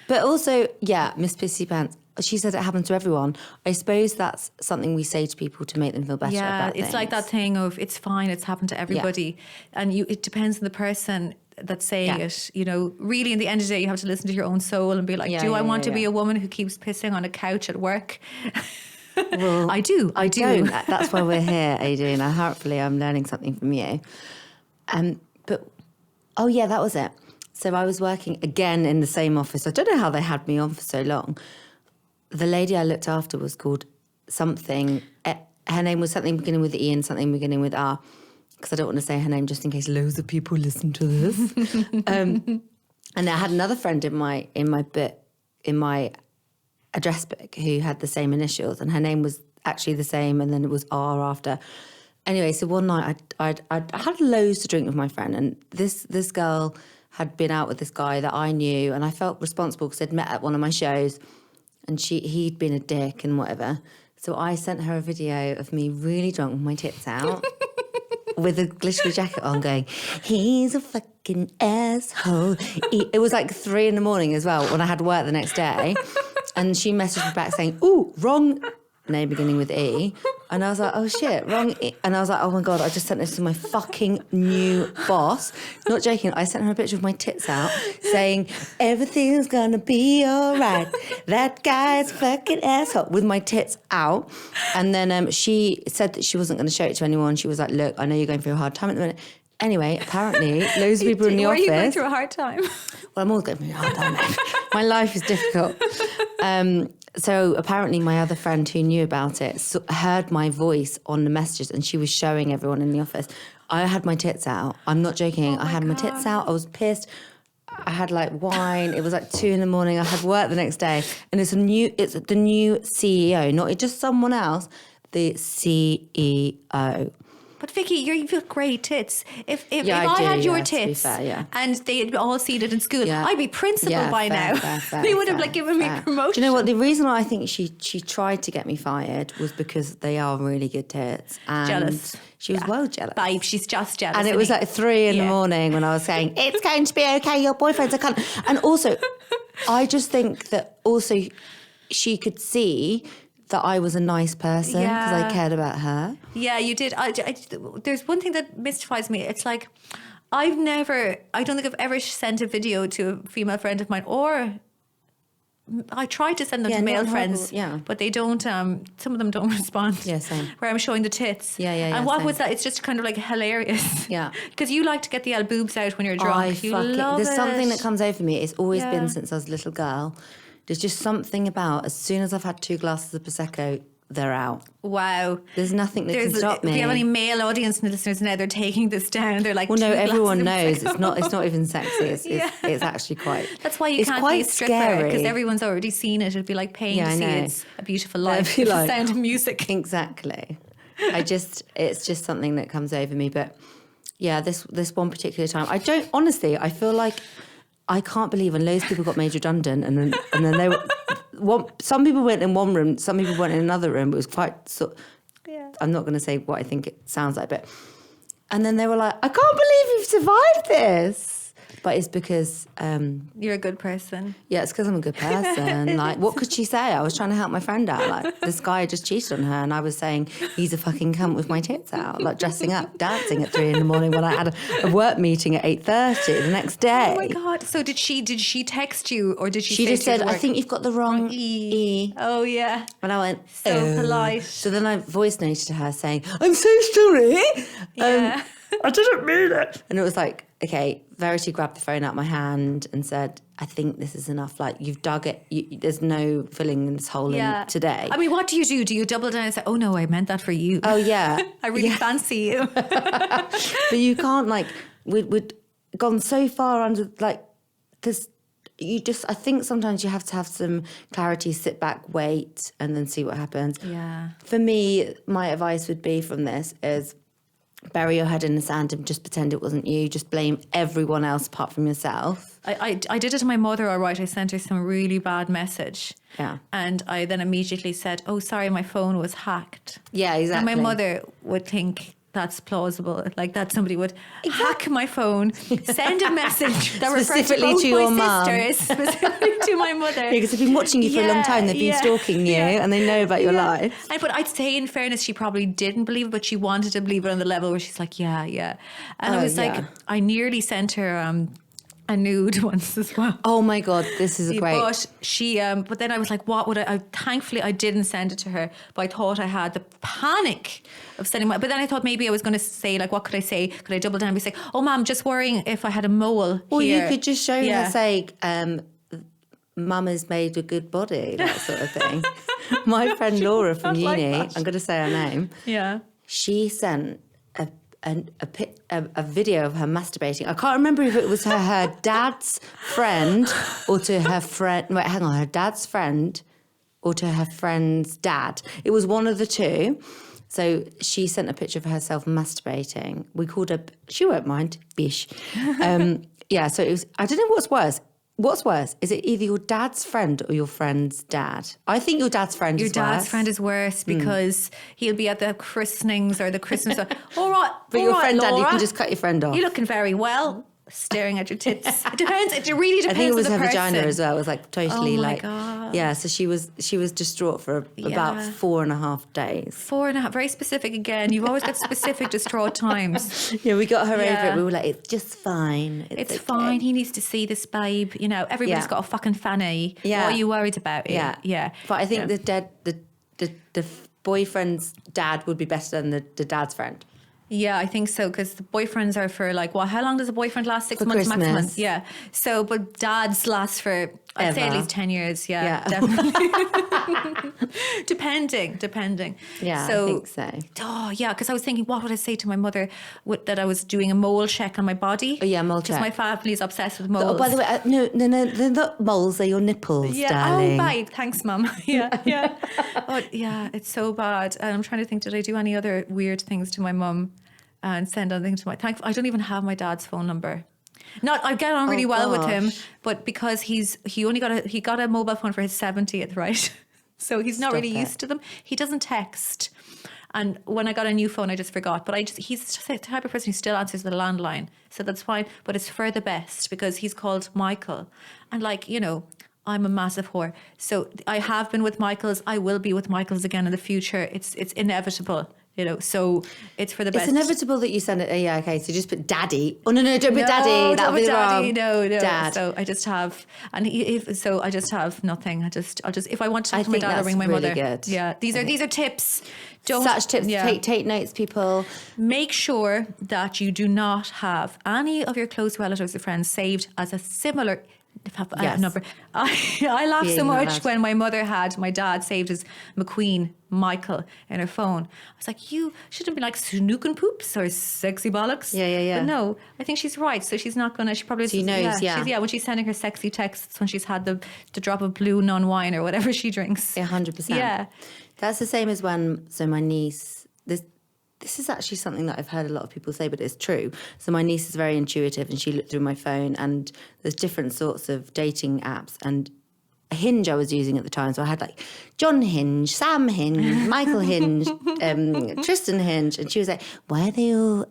But also, yeah, Miss Pissy Pants. She said it happens to everyone. I suppose that's something we say to people to make them feel better about things. It's like that thing of it's fine, it's happened to everybody. Yeah. And it depends on the person that's saying it. You know, really in the end of the day, you have to listen to your own soul and be like, do I want to be a woman who keeps pissing on a couch at work? Well, I do. Don't. That's why we're here, Aideen. Hopefully I'm learning something from you. But, oh yeah, that was it. So I was working again in the same office. I don't know how they had me on for so long. The lady I looked after was called something. Her name was something beginning with E and something beginning with R. Because I don't want to say her name just in case loads of people listen to this. And I had another friend in my address book who had the same initials, and her name was actually the same, and then it was R after. Anyway, so one night I had loads to drink with my friend, and this girl had been out with this guy that I knew, and I felt responsible because I'd met at one of my shows. And he'd been a dick and whatever. So I sent her a video of me really drunk with my tits out with a glittery jacket on going, he's a fucking asshole. It was like 3 a.m. as well when I had work the next day. And she messaged me back saying, ooh, wrong name beginning with E. And I was like, oh shit, wrong E. And I was like, oh my God, I just sent this to my fucking new boss. Not joking, I sent her a picture of my tits out saying, everything's gonna be all right. That guy's a fucking asshole, with my tits out. And then she said that she wasn't gonna show it to anyone. She was like, look, I know you're going through a hard time at the minute. Anyway, apparently, loads of people in the office... Were you going through a hard time? Well, I'm always going through a hard time. My life is difficult. So apparently my other friend who knew about it heard my voice on the messages, and she was showing everyone in the office. I had my tits out. I'm not joking. I had my tits out. I was pissed. I had like wine. It was like 2 a.m. I had work the next day, and it's the new CEO, not just someone else, the CEO. But Vicky, you've got great tits. If I I had do, your to be tits fair, and they'd all seen it in school, I'd be principal by fair, now. fair, they would have like given me promotion. Do you know what? The reason why I think she tried to get me fired was because they are really good tits. And jealous. She was well jealous. Babe, she's just jealous. And it was like 3 a.m. when I was saying, it's going to be okay, your boyfriend's a cunt. And also, I just think that also she could see that I was a nice person because I cared about her. Yeah, you did. There's one thing that mystifies me. It's like, I don't think I've ever sent a video to a female friend of mine, or I try to send them to male friends, but they don't, some of them don't respond. Yeah, same. Where I'm showing the tits. Yeah. And what same. was that? It's just kind of like hilarious. Yeah. Because you like to get the old boobs out when you're drunk. There's something that comes over me. It's always been since I was a little girl. There's just something about, as soon as I've had 2 glasses of Prosecco, they're out. Wow. There's nothing that can stop me. If you have any male audience listeners now, they're taking this down. They're like, well, no, everyone knows it's not even sexy. It's actually quite. That's why you can't be a stripper, because everyone's already seen it. It'd be like paying to see it's a beautiful life. Like, the sound of music. Exactly. It's just something that comes over me. But yeah, this one particular time, I feel like I can't believe when loads of people got made redundant, and then they were. Some people went in one room, some people went in another room. It was quite I'm not going to say what I think it sounds like, but and then they were like, I can't believe you've survived this. But it's because you're a good person. Yeah, it's because I'm a good person. Like, what could she say? I was trying to help my friend out. Like, this guy just cheated on her, and I was saying he's a fucking cunt with my tits out, like dressing up, dancing at 3 a.m. when I had a work meeting at 8:30 the next day. Oh my god! So did she text you, or did she? She say just said, "I think you've got the wrong E." Oh yeah. And I went, so polite. So then I voice noted to her saying, "I'm so sorry. Yeah. I didn't mean it." And it was like, okay, Verity grabbed the phone out of my hand and said, I think this is enough. Like, you've dug it. There's no filling in this hole in today. I mean, what do you do? Do you double down and say, oh no, I meant that for you? Oh yeah. I really fancy you. But you can't, like, we'd gone so far under, like, because I think sometimes you have to have some clarity, sit back, wait, and then see what happens. Yeah. For me, my advice would be from this is, bury your head in the sand and just pretend it wasn't you. Just blame everyone else apart from yourself. I did it to my mother, all right. I sent her some really bad message. Yeah. And I then immediately said, oh, sorry, my phone was hacked. Yeah, exactly. And my mother would think that's plausible. Like that somebody would hack my phone, send a message that specifically referred to your my mum. sisters, specifically to my mother. Yeah, because they've been watching you for a long time. They've been stalking you and they know about your life. But I'd say, in fairness, she probably didn't believe it, but she wanted to believe it on the level where she's like, yeah. And I was like, I nearly sent her a nude once as well. Oh my God, this is great. But she, but then I was like, what would I thankfully I didn't send it to her, but I thought I had the panic of sending but then I thought maybe I was going to say, like, what could I say? Could I double down and be like, oh ma'am, just worrying if I had a mole Or here. you could just show her, say, mum has made a good body, that sort of thing. My friend Laura from uni, I'm going to say her name. Yeah. She sent a video of her masturbating. I can't remember if it was her dad's friend or to her friend. Wait, hang on, her dad's friend or to her friend's dad. It was one of the two. So she sent a picture of herself masturbating. We called her. She won't mind, bish. Yeah. So it was. I don't know what's worse. What's worse? Is it either your dad's friend or your friend's dad? I think your dad's friend is worse. Your dad's friend is worse because he'll be at the christenings or the Christmas. All right. But your friend, Dad, you can just cut your friend off. You're looking very well. Staring at your tits. It depends. It really depends. I think it was on the her person. vagina as well. It was like totally God. Yeah. So she was distraught for about 4.5 days. 4.5. Very specific again. You've always got specific distraught times. Yeah, we got her over it. We were like, it's just fine. It's okay. Fine. He needs to see this babe. You know, everybody's got a fucking fanny. Yeah. What are you worried about? Yeah. But I think the boyfriend's dad would be better than the dad's friend. Yeah, I think so, because the boyfriends are for like, well, how long does a boyfriend last? 6 For months maximum. Christmas. Yeah. So, but dads last for, I'd say at Ever. least 10 years. Yeah, Yeah. definitely. Depending. Yeah, So, I think so. Oh, yeah, because I was thinking, what would I say to my mother that I was doing a mole check on my body? Oh, yeah, mole check. Because my family's obsessed with moles. Oh, by the way, no, they're not moles, they're your nipples, Yeah. darling. Oh, bye. Thanks, Mum. Yeah. Oh, yeah. It's so bad. And I'm trying to think, did I do any other weird things to my mum and send anything to my? I don't even have my dad's phone number. Not, I get on really well with him, gosh. but because he got a mobile phone for his 70th, right? So he's not Stop really it. used to them. He doesn't text. And when I got a new phone, I just forgot. But he's the type of person who still answers the landline. So that's fine. But it's for the best because he's called Michael. And like, you know, I'm a massive whore. So I have been with Michael's. I will be with Michael's again in the future. It's inevitable, you know. So it's for the best. It's inevitable that you send it. Yeah, okay. So just put daddy. Oh no, don't put No, daddy. That'll don't be put daddy. wrong. No. Dad. So I just have, and I just have nothing. I'll just if I want to I talk to my think dad, I'll that's ring my really mother. good. Yeah, these are tips. Don't, Such tips. yeah. Take notes, people. Make sure that you do not have any of your close relatives or friends saved as a similar Yes. number. I laughed Yeah, so you're not much allowed. when my mother had my dad saved as McQueen Michael in her phone. I was like, you shouldn't be like snookin' poops or sexy bollocks. Yeah. But no, I think she's right. So she's not gonna. She probably She knows, yeah. When she's sending her sexy texts when she's had the drop of blue non-wine or whatever she drinks. 100%. Yeah. That's the same as when, so my niece, this is actually something that I've heard a lot of people say, but it's true. So my niece is very intuitive and she looked through my phone and there's different sorts of dating apps and Hinge I was using at the time. So I had like John Hinge, Sam Hinge, Michael Hinge, Tristan Hinge. And she was like, why are they all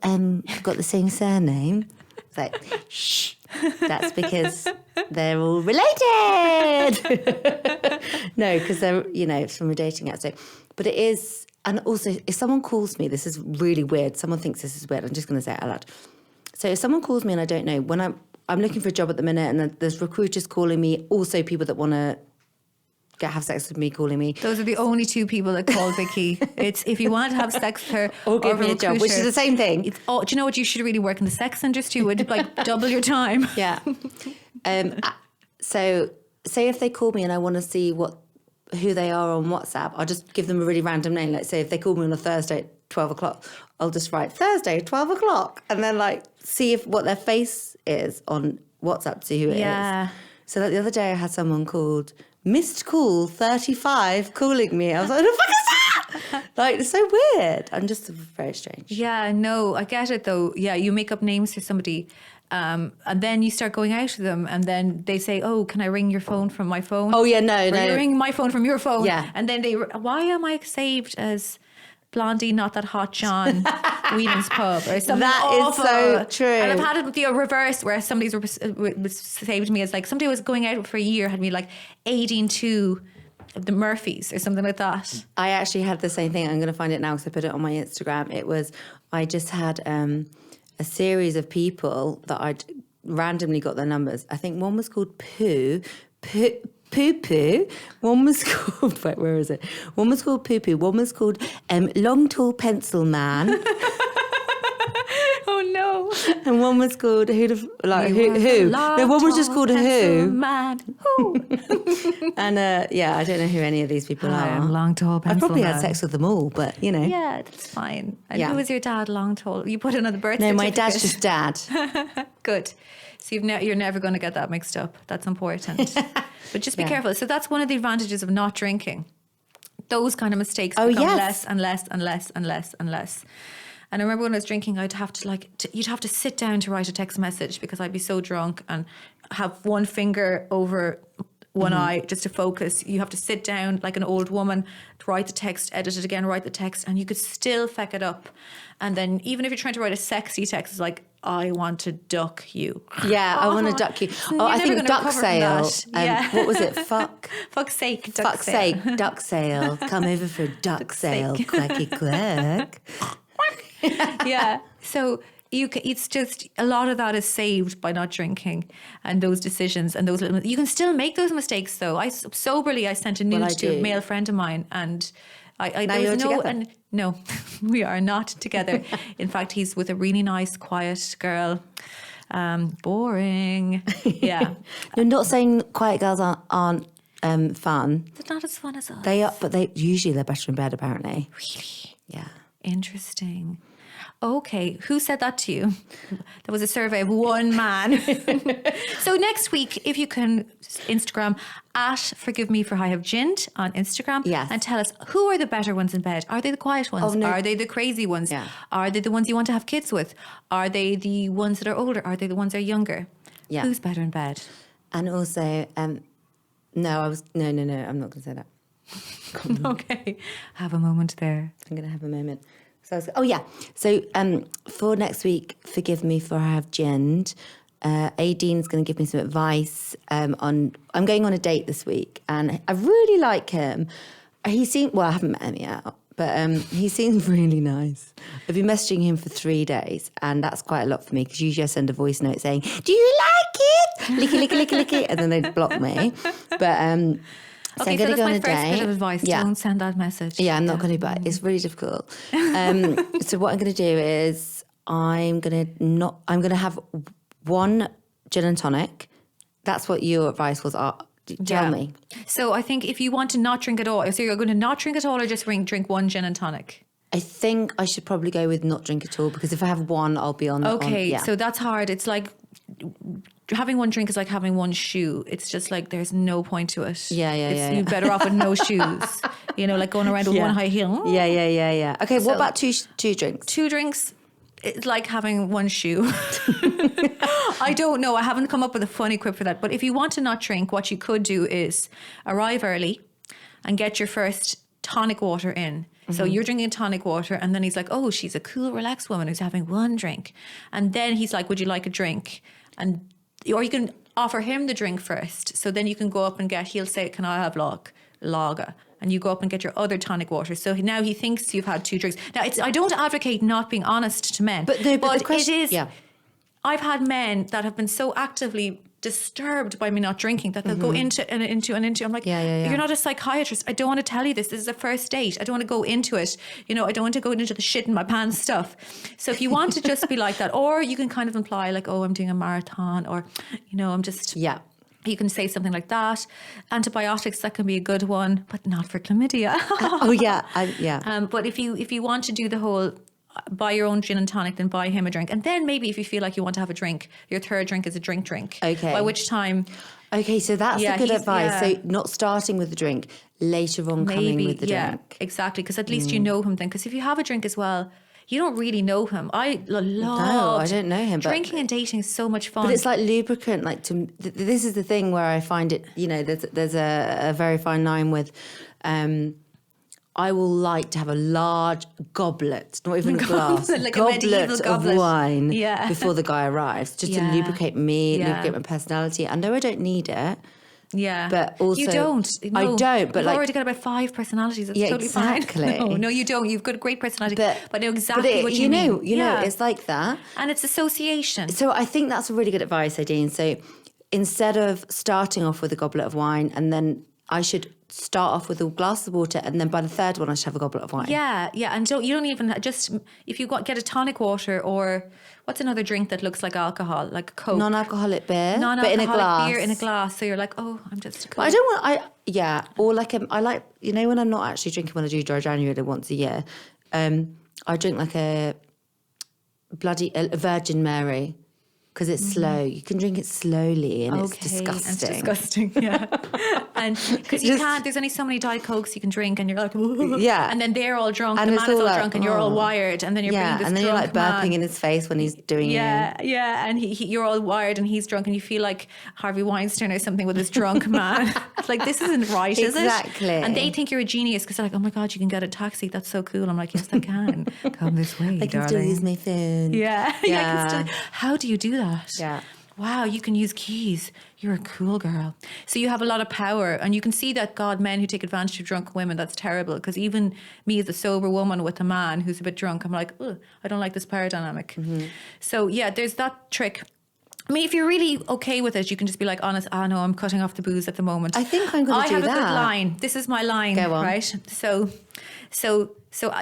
got the same surname? It's like, shh, that's because they're all related. No, because they're, you know, it's from a dating app. So, but it is, and also if someone calls me, this is really weird. Someone thinks this is weird. I'm just going to say it out loud. So if someone calls me and I don't know, when I'm looking for a job at the minute and there's recruiters calling me, also people that want to have sex with me calling me. Those are the only two people that call Vicky. It's if you want to have sex with her Or give me a job, which is the same thing. Do you know what? You should really work in the sex industry. Would like double your time. Yeah. So say if they call me and I want to see who they are on WhatsApp, I'll just give them a really random name. Like say if they call me on a Thursday at 12 o'clock, I'll just write Thursday, 12 o'clock. And then like see what their face is on WhatsApp to see who it is. So like the other day I had someone called Missed Call 35 calling me. I was like, what the fuck is that? Like, it's so weird. I'm just very strange. Yeah, no, I get it though. Yeah, you make up names for somebody and then you start going out with them and then they say, oh, can I ring your phone from my phone? Oh, yeah, no. You ring my phone from your phone. Yeah. And then why am I saved as Blondie, not that hot John, Whelan's pub or something That awful. is so true. And I've had it the reverse where somebody's was saved me as like somebody was going out for a year, had me like Aideen to the Murphys or something like that. I actually had the same thing. I'm going to find it now because I put it on my Instagram. I just had a series of people that I'd randomly got their numbers. I think one was called Poo Poo. One was called, wait, where is it? One was called Poo Poo. One was called Long Tall Pencil Man. Oh no. And one was called Who. No, one was just called Who. Man. Who? And yeah, I don't know who any of these people I are. am long, tall, I pencil probably man. had sex with them all, but you know. Yeah, that's fine. And Yeah. who was your dad, long, tall? You put another birth No, certificate. my dad's just dad. Good. So you're never going to get that mixed up. That's important. But just be careful. So that's one of the advantages of not drinking. Those kind of mistakes become less and less and less and less and less. And I remember when I was drinking, I'd have to you'd have to sit down to write a text message because I'd be so drunk and have one finger over one eye just to focus. You have to sit down like an old woman to write the text, edit it again, write the text, and you could still feck it up. And then even if you're trying to write a sexy text, it's like, I want to duck you. Yeah, I want to duck you. Oh, I think duck sale. What was it? Fuck's sake, duck Fuck's sale. sake, duck sale. Come over for a duck sale. Quacky quack. Yeah. So it's just a lot of that is saved by not drinking and those decisions and those little. You can still make those mistakes though. I sent a nude to a male friend of mine and I Now there you're was no, together. and no, we are not together. In fact, he's with a really nice, quiet girl. Boring. Yeah. You're not saying quiet girls aren't fun. They're not as fun as us. They are, but they're better in bed apparently. Really? Yeah. Interesting. Okay, who said that to you? That was a survey of one man. So next week, if you can Instagram at Forgive Me for I Have Ginned on Instagram, Yes. and tell us, who are the better ones in bed? Are they the quiet ones? Oh, no. Are they the crazy ones? Yeah. Are they the ones you want to have kids with? Are they the ones that are older? Are they the ones that are younger? Yeah. Who's better in bed? And also, no, I'm not going to say that. Okay, have a moment there. I'm going to have a moment. So for next week, Forgive Me for I Have Ginned. Aideen's going to give me some advice on. I'm going on a date this week, and I really like him. I haven't met him yet, but he seems really nice. I've been messaging him for 3 days, and that's quite a lot for me because usually I send a voice note saying, "Do you like it? Licky, licky, licky, licky," and then they'd block me. But Okay, so that's my first bit of advice. Yeah. Don't send that message. Yeah, I'm not going to, but it's really difficult. So what I'm going to do is I'm going to have one gin and tonic. That's what your advice was. Tell me. So I think if you want to not drink at all, so you're going to not drink at all or just drink one gin and tonic? I think I should probably go with not drink at all because if I have one, I'll be on. Okay, Yeah. so that's hard. It's like having one drink is like having one shoe. It's just like there's no point to it. Yeah. You're better off with no shoes. You know, like going around with one high heel. Yeah. Okay, what about two drinks? 2 drinks, it's like having one shoe. I don't know. I haven't come up with a funny quip for that. But if you want to not drink, what you could do is arrive early and get your first tonic water in. So you're drinking tonic water and then he's like, oh, she's a cool, relaxed woman who's having one drink. And then he's like, would you like a drink? Or you can offer him the drink first. So then you can go up and he'll say, can I have lager? And you go up and get your other tonic water. So now he thinks you've had 2 drinks. Now, I don't advocate not being honest to men. But the question, it is, yeah. I've had men that have been so actively disturbed by me not drinking that they'll go into. I'm like, Yeah. you're not a psychiatrist. I don't want to tell you this. This is a first date. I don't want to go into it. You know, I don't want to go into the shit in my pants stuff. So if you want to just be like that, or you can kind of imply like, oh, I'm doing a marathon, or, you know, I'm just... Yeah. You can say something like that. Antibiotics, that can be a good one, but not for chlamydia. Oh, yeah. But if you want to do the whole buy your own gin and tonic, then buy him a drink. And then maybe if you feel like you want to have a drink, your third drink is a drink. Okay. By which time... Okay, so that's a good advice. Yeah. So not starting with the drink, later on coming with the drink. Exactly. Because at least you know him then. Because if you have a drink as well, you don't really know him. I love. No, I don't know him. But drinking and dating is so much fun. But it's like lubricant. Like this is the thing where I find it. You know, there's a very fine line with. I will like to have a large goblet, not even a glass, like a medieval goblet of wine before the guy arrives, just to lubricate me, lubricate my personality. I know I don't need it. Yeah, but also you don't. No, I don't. But you've like, already got about 5 personalities. That's totally exactly. fine. No, you don't. You've got a great personality, but I know exactly what you mean. You know, it's like that, and it's association. So I think that's a really good advice, Aideen. So instead of starting off with a goblet of wine, and then I should start off with a glass of water, and then by the third one I should have a goblet of wine. Yeah, and you don't even just if you get a tonic water, or what's another drink that looks like alcohol, like Coke, non-alcoholic beer, non-alcoholic but in a glass. beer in a glass. So you're like, oh, I'm just. But I don't want. Or like I like, you know, when I'm not actually drinking, when I do dry January once a year, I drink like a Virgin Mary. Because it's slow. You can drink it slowly and it's disgusting. It's disgusting, yeah. And because you can't, there's only so many Diet Cokes you can drink and you're like, yeah. And then they're all drunk, and the man is all like, drunk and you're all wired. And then you're being this and then you're like burping man. in his face when he's doing it. Yeah. And you're all wired and he's drunk and you feel like Harvey Weinstein or something with this drunk man. It's like, this isn't right, is it? Exactly. And they think you're a genius because they're like, oh my God, you can get a taxi. That's so cool. I'm like, yes, I can. Come this way, I can still use my phone. Yeah. How do you do that? Yeah. Wow, you can use keys. You're a cool girl. So you have a lot of power. And you can see that, God, men who take advantage of drunk women, that's terrible. Because even me as a sober woman with a man who's a bit drunk, I'm like, I don't like this power dynamic. Mm-hmm. So, yeah, there's that trick. I mean, if you're really okay with it, you can just be like honest. No, I'm cutting off the booze at the moment. I think I'm going to do I have that. a good line. This is my line. Go on. Right. So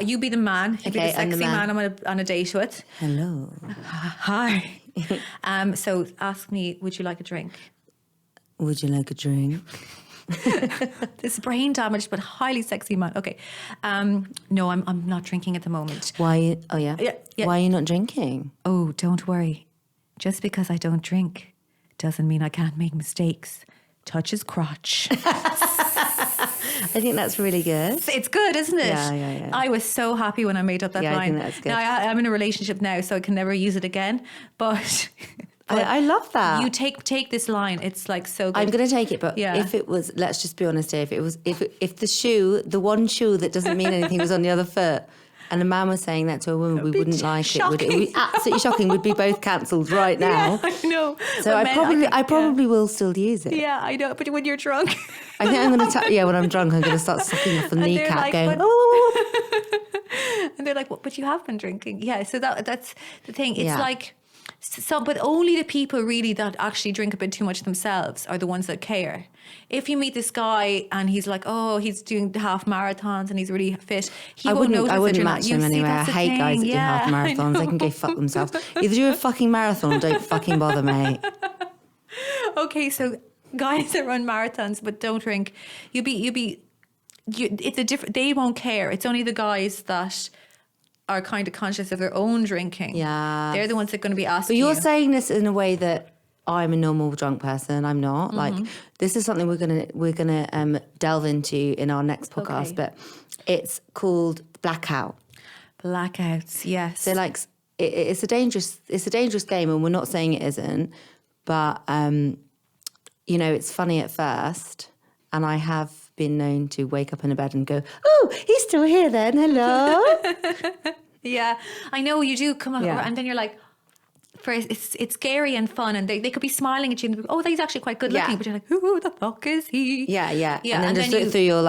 you be the man. You be the sexy man I'm on a date with. Hello. Hi. So ask me, would you like a drink? Would you like a drink? This brain damaged but highly sexy man. Okay. No, I'm not drinking at the moment. Why? Oh yeah. Yeah. Why are you not drinking? Oh, don't worry. Just because I don't drink doesn't mean I can't make mistakes. Touch his crotch. I think that's really good. It's good, isn't it? Yeah. I was so happy when I made up that line. I think that's good. Now, I'm in a relationship now, so I can never use it again. But I love that. you take this line. It's like so good. I'm going to take it, but if it was, let's just be honest here, if the one shoe that doesn't mean anything was on the other foot, and a man was saying that to a woman, we wouldn't like it. Would it? It would be absolutely shocking. We'd be both cancelled right now. Yeah, I know. So I probably will still use it. Yeah, I know. But when you're drunk, I think I'm going to. When I'm drunk, I'm going to start sucking off the kneecap, like, going. Oh. And they're like, "Well, but you have been drinking." Yeah. So that's the thing. It's Yeah. like. So, but only the people really that actually drink a bit too much themselves are the ones that care. If you meet this guy and he's like, he's doing half marathons and he's really fit, I wouldn't notice match him anyway. I hate guys that do half marathons. They can go fuck themselves. Either do a fucking marathon, don't fucking bother, mate. Okay, so guys that run marathons but don't drink, it's a different. They won't care. It's only the guys that are kind of conscious of their own drinking. Yeah. They're the ones that are going to be asking. But you're saying this in a way that I'm a normal drunk person. I'm not. Like, this is something we're gonna delve into in our next podcast. Okay. But it's called blackout. Blackouts, yes. So like, it's a dangerous game, and we're not saying it isn't. But it's funny at first, and I have been known to wake up in a bed and go, "Oh, he's still here then. Hello." Yeah, I know you do come up, Yeah. and then you're like, first it's scary and fun, and they could be smiling at you and oh, he's actually quite good looking, but you're like, who the fuck is he? Yeah. And then just look through your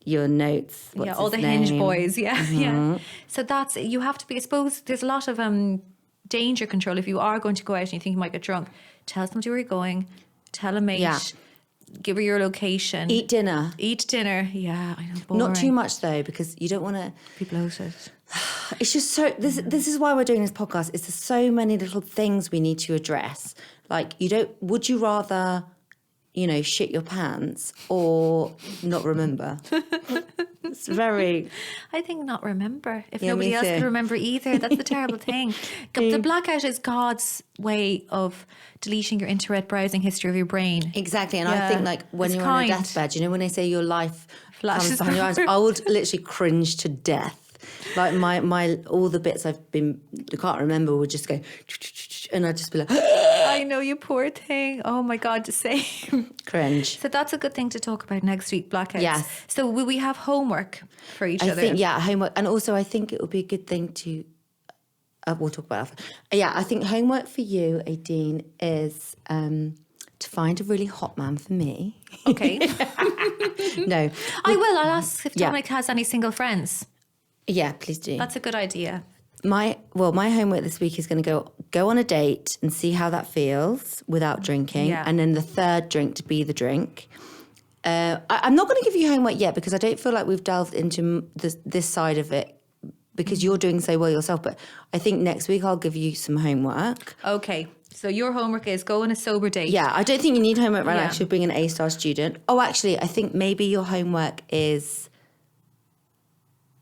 your notes. What's all his the name? Hinge boys, yeah. So that's, you have to be, I suppose there's a lot of danger control if you are going to go out and you think you might get drunk. Tell somebody where you're going, tell a mate. Yeah. Give her your location. Eat dinner. Yeah, I know. Boring. Not too much though, because you don't want to be bloated. It's just so. This is why we're doing this podcast. It's there's so many little things we need to address. Like, would you rather, shit your pants or not remember? It's very. I think not remember. If Yeah, nobody me else too. can remember either, that's the terrible thing. The blackout is God's way of deleting your internet browsing history of your brain. Exactly, and I Yeah, think like when it's you're on a kind. deathbed, when they say your life Flashes comes behind your eyes, I would literally cringe to death. Like my all the bits I can't remember would just go, and I'd just be like, I know, you poor thing. Oh my God, the same. cringe. So that's a good thing to talk about next week, blackouts. Yes. So will we have homework for each other? I think, homework. And also I think it would be a good thing to, we'll talk about it after. Yeah, I think homework for you, Aideen, is to find a really hot man for me. Okay. No. I will. I'll ask if Yeah. Dominic has any single friends. Yeah, please do. That's a good idea. My homework this week is going to go on a date and see how that feels without drinking. Yeah. And then the third drink to be the drink. I'm not going to give you homework yet because I don't feel like we've delved into this side of it because you're doing so well yourself. But I think next week I'll give you some homework. Okay. So your homework is go on a sober date. Yeah, I don't think you need homework right now. Yeah. Actually, being an A-star student. Oh, actually, I think maybe your homework is...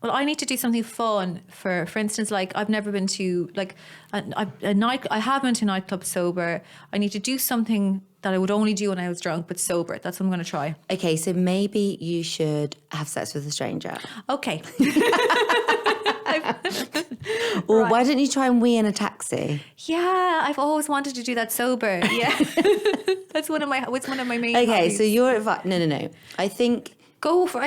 Well, I need to do something fun for instance, like I've never been to like a night. I have been to nightclubs sober. I need to do something that I would only do when I was drunk, but sober. That's what I'm going to try. Okay, so maybe you should have sex with a stranger. Okay. Or why don't you try and wee in a taxi? Yeah, I've always wanted to do that sober. Yeah, that's one of my main. Okay, hobbies. so your advice... No. I think... Go for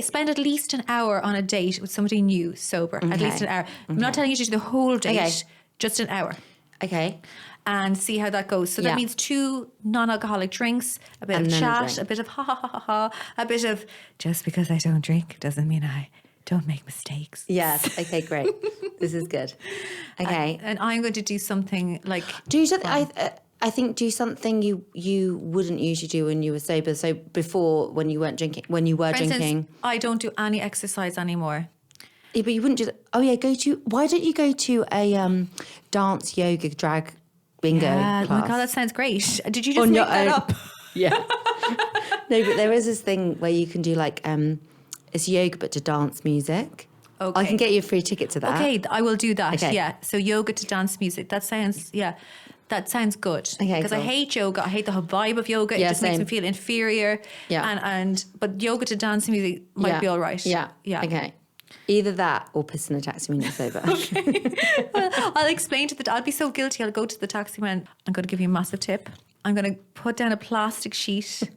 spend at least an hour on a date with somebody new, sober. At least an hour. I'm not telling you to do the whole date, Okay. just an hour. Okay. And see how that goes. So that Yeah. means 2 non-alcoholic drinks, a bit And of then a chat, drink. a bit of ha ha ha ha ha, a bit of just because I don't drink doesn't mean I don't make mistakes. Yes. Okay, great. This is good. Okay. And I'm going to do something like... Do something. I think do something you wouldn't usually do when you were sober. So before, when you weren't drinking, when you were For drinking. instance, I don't do any exercise anymore. Yeah, but you wouldn't just. Oh yeah, why don't you go to a dance, yoga, drag, bingo class? Oh my God, that sounds great. Did you just On make your that own. up? Yeah. No, but there is this thing where you can do like it's yoga but to dance music. Okay. I can get you a free ticket to that. Okay, I will do that. Okay. Yeah. So yoga to dance music. That sounds good. Okay, Because I cool. hate yoga. I hate the whole vibe of yoga. Yeah, It just makes same. me feel inferior. Yeah. But yoga to dance music might be all right. Yeah. Yeah. Okay. Either that or piss in a taxi when you're sober. Well, I'll explain I'll be so guilty. I'll go to the taxi man. I'm going to give you a massive tip. I'm going to put down a plastic sheet.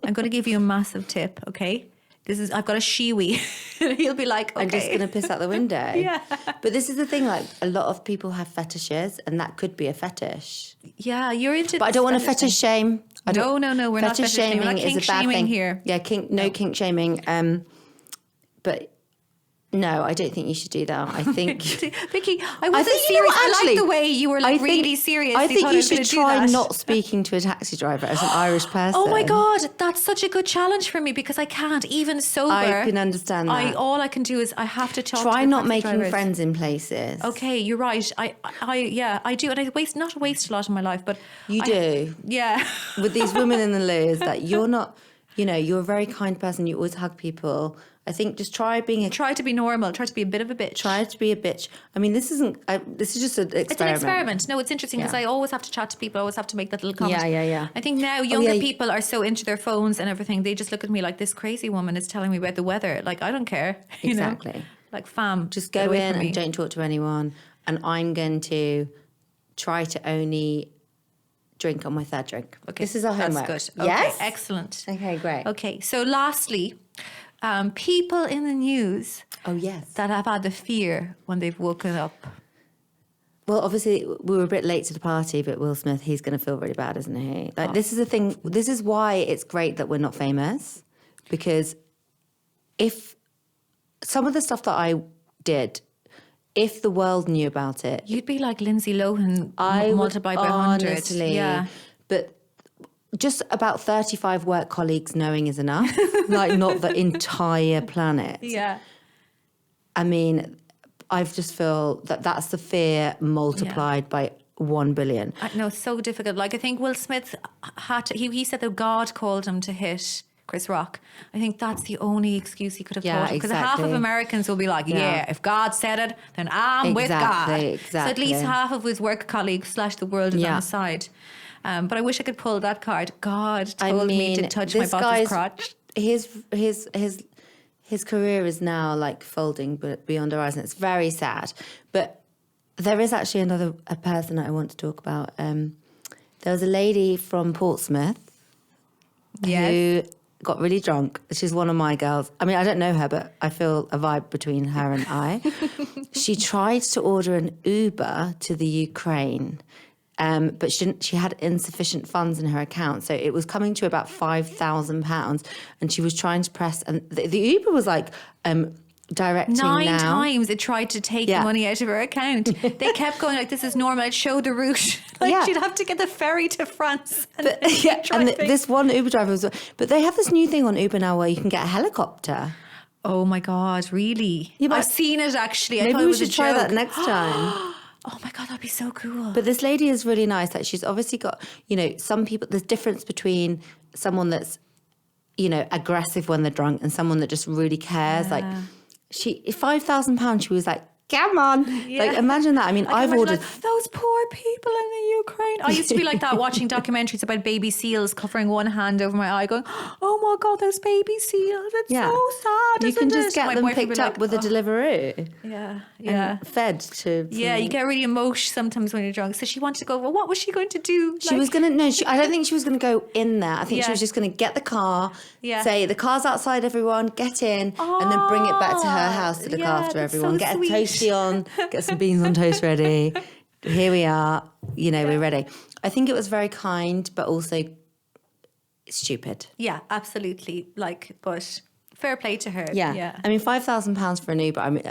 I'm going to give you a massive tip. Okay. I've got a shiwi. He'll be like, okay. I'm just going to piss out the window. Yeah. But this is the thing, like a lot of people have fetishes and that could be a fetish. Yeah, you're into But I don't want to fetish shame. No, we're not fetish shaming. We're not kink shaming here. Yeah, kink shaming. But no, I don't think you should do that. I think... Vicky, I wasn't think, serious. I actually, like the way you were like really serious. I think thought you was should gonna do try that. not speaking to a taxi driver as an Irish person. Oh my God, that's such a good challenge for me because I can't even sober. I can understand that. All I can do is I have to talk. Try to the not taxi making drivers. friends in places. Okay, you're right. I do, and I not waste a lot of my life, but You do. Yeah. With these women in the loo, is that you're not, you're a very kind person. You always hug people. I think just try to be normal. Try to be a bit of a bitch. Try to be a bitch. I mean, this is just an experiment. It's an experiment. No, it's interesting because I always have to chat to people. I always have to make that little comment. Yeah. I think now younger people are so into their phones and everything. They just look at me like this crazy woman is telling me about the weather. Like, I don't care. You Exactly. know? Like, fam, Just go in and don't talk to anyone. And I'm going to try to only drink on my third drink. Okay, This is our homework. That's good. Yes? Okay, excellent. Okay, great. Okay, so lastly, people in the news Oh, yes. that have had the fear when they've woken up. Well, obviously, we were a bit late to the party, but Will Smith, he's going to feel really bad, isn't he? Like, this is the thing. This is why it's great that we're not famous. Because if some of the stuff that I did, if the world knew about it, You'd be like Lindsay Lohan I multiplied by would 100. honestly, Yeah. But just about 35 work colleagues knowing is enough. Like, not the entire planet. Yeah. I mean, I just feel that that's the fear multiplied by 1 billion. I know, it's so difficult. Like, I think Will Smith he said that God called him to hit Chris Rock. I think that's the only excuse he could have told him. Because half of exactly. Americans will be like, yeah, if God said it, then I'm with God. Exactly. So at least half of his work colleagues / the world is on his side. But I wish I could pull that card. God told me to touch my boss's crotch. His career is now like folding beyond horizon. It's very sad. But there is actually a person that I want to talk about. There was a lady from Portsmouth who got really drunk. She's one of my girls. I mean, I don't know her, but I feel a vibe between her and I. She tried to order an Uber to the Ukraine. But she had insufficient funds in her account. So it was coming to about £5,000 and she was trying to press, and the Uber was like directing 9 now. times it tried to take the money out of her account. They kept going like, this is normal. I'd show the route. Like she'd have to get the ferry to France. This one Uber driver was, but they have this new thing on Uber now where you can get a helicopter. Oh my God, really? Yeah, I've seen it actually. I Maybe thought it we was should a try that joke. next time. Oh my God, that'd be so cool. But this lady is really nice. Like, she's obviously got, some people, there's difference between someone that's, aggressive when they're drunk and someone that just really cares. Like, £5,000, she was like, come on. Yeah. Like, imagine that. I mean, I've ordered... Like, those poor people in the Ukraine. I used to be like that watching documentaries about baby seals, covering one hand over my eye going, oh my God, those baby seals. It's so sad, You can isn't just it? get My them boyfriend would picked be up like, with a Deliveroo. Yeah. And fed to... Yeah, you get really emotional sometimes when you're drunk. So she wanted to go, well, what was she going to do? She was going to... No, I don't think she was going to go in there. I think she was just going to get the car, say, the car's outside, everyone, get in, and then bring it back to her house to look after everyone. So get sweet. a toasty on, get some beans on toast ready. Here we are. We're ready. I think it was very kind, but also stupid. Yeah, absolutely. Like, but fair play to her. Yeah. I mean, £5,000 for an Uber. I mean,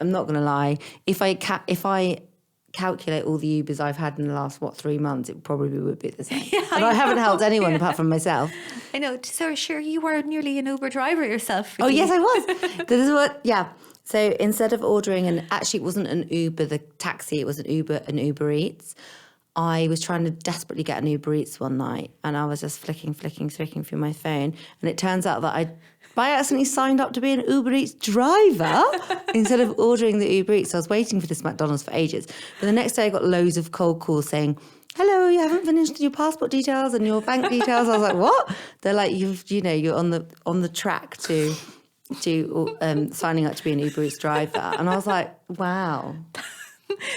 I'm not going to lie. If I calculate all the Ubers I've had in the last 3 months, it probably would be the same. Yeah, and I haven't helped anyone apart from myself. I know. So sure, you were nearly an Uber driver yourself. Oh yes, I was. This is what. Yeah. So instead of ordering, and actually it wasn't an Uber, the taxi, it was an Uber Eats. I was trying to desperately get an Uber Eats one night, and I was just flicking through my phone, and it turns out that I by accidentally signed up to be an Uber Eats driver instead of ordering the Uber Eats. So I was waiting for this McDonald's for ages. But the next day I got loads of cold calls saying, hello, you haven't finished your passport details and your bank details. I was like, what? They're like, you're on the track to signing up to be an Uber Eats driver. And I was like, wow.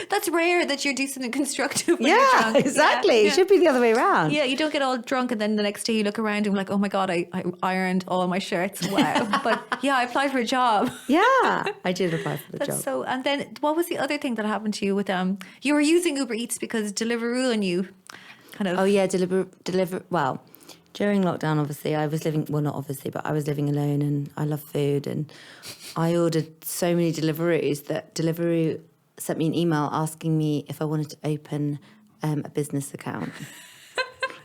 That's rare that you're decent and constructive when you're drunk. Exactly. Yeah. It should be the other way around. Yeah, you don't get all drunk and then the next day you look around and you're like, oh my God, I ironed all my shirts. Wow. But yeah, I applied for a job. Yeah, I did apply for the job. So, and then what was the other thing that happened to you with you were using Uber Eats because Deliveroo and you kind of... Oh yeah, well, during lockdown, obviously, I was living, well, not obviously, but I was living alone and I love food. And I ordered so many Deliveroos that Deliveroo sent me an email asking me if I wanted to open a business account.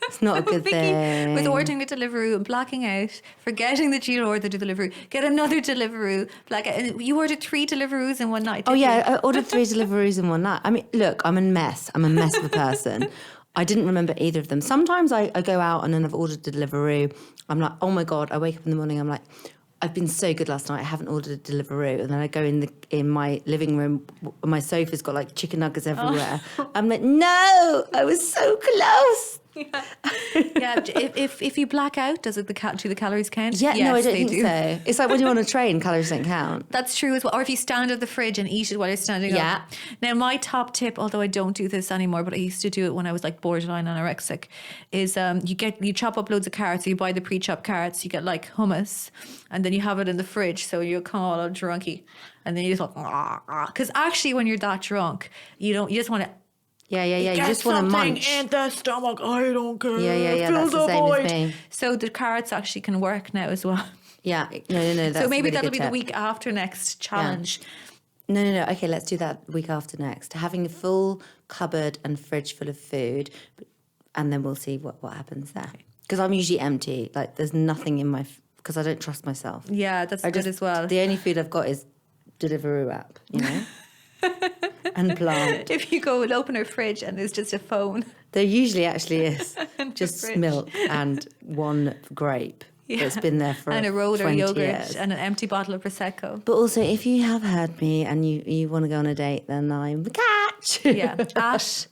It's not a good thing. With ordering a Deliveroo and blacking out, forgetting that you ordered a Deliveroo, get another Deliveroo, black out. And you ordered 3 Deliveroos in one night. Oh yeah, I ordered 3 Deliveroos in one night. I mean, look, I'm a mess. I'm a mess of a person. I didn't remember either of them. Sometimes I go out and then I've ordered a Deliveroo. I'm like, oh my God, I wake up in the morning, I'm like, I've been so good last night, I haven't ordered a Deliveroo. And then I go in my living room, my sofa's got like chicken nuggets everywhere. Oh. I'm like, no, I was so close. Yeah. If you black out, do the calories count? Yeah, yes, no, I don't think so. It's like when you're on a train, calories don't count. That's true as well. Or if you stand at the fridge and eat it while you're standing up. Now, my top tip, although I don't do this anymore, but I used to do it when I was like borderline anorexic, is you chop up loads of carrots, you buy the pre-chopped carrots, you get like hummus, and then you have it in the fridge, so you come all drunky, and then you just like, because actually when you're that drunk, you just want to. Yeah. You just want to munch. In the stomach. I don't care. Yeah. That's the same as me. So the carrots actually can work now as well. Yeah. No. That's so maybe really that'll good be tip. the week after next challenge. Yeah. No. Okay, let's do that week after next. Having a full cupboard and fridge full of food, and then we'll see what happens there. Because I'm usually empty. Like there's nothing in my... Because I don't trust myself. Yeah, that's good as well. The only food I've got is Deliveroo app, you know? And plant. If you go and open her fridge and there's just a phone. There usually actually is just milk and one grape that's been there for 20 years. And a roller yogurt and an empty bottle of Prosecco. But also, if you have heard me and you want to go on a date, then I'm the catch. Yeah, at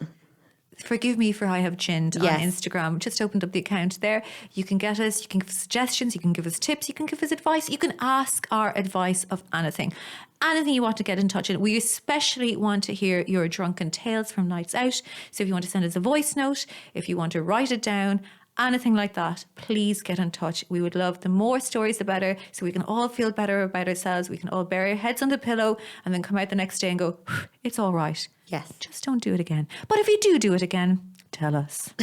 Forgive Me for I Have Ginned on Instagram. Just opened up the account there. You can get us, you can give us suggestions, you can give us tips, you can give us advice, you can ask our advice of anything. Anything you want to get in touch with. We especially want to hear your drunken tales from nights out. So if you want to send us a voice note, if you want to write it down, anything like that, please get in touch. We would love the more stories, the better, so we can all feel better about ourselves. We can all bury our heads on the pillow and then come out the next day and go, it's all right. Yes. Just don't do it again. But if you do it again, tell us.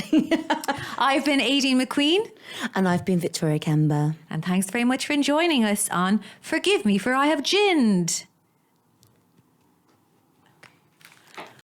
I've been Aideen McQueen. And I've been Victoria Kember. And thanks very much for joining us on Forgive Me for I Have Ginned.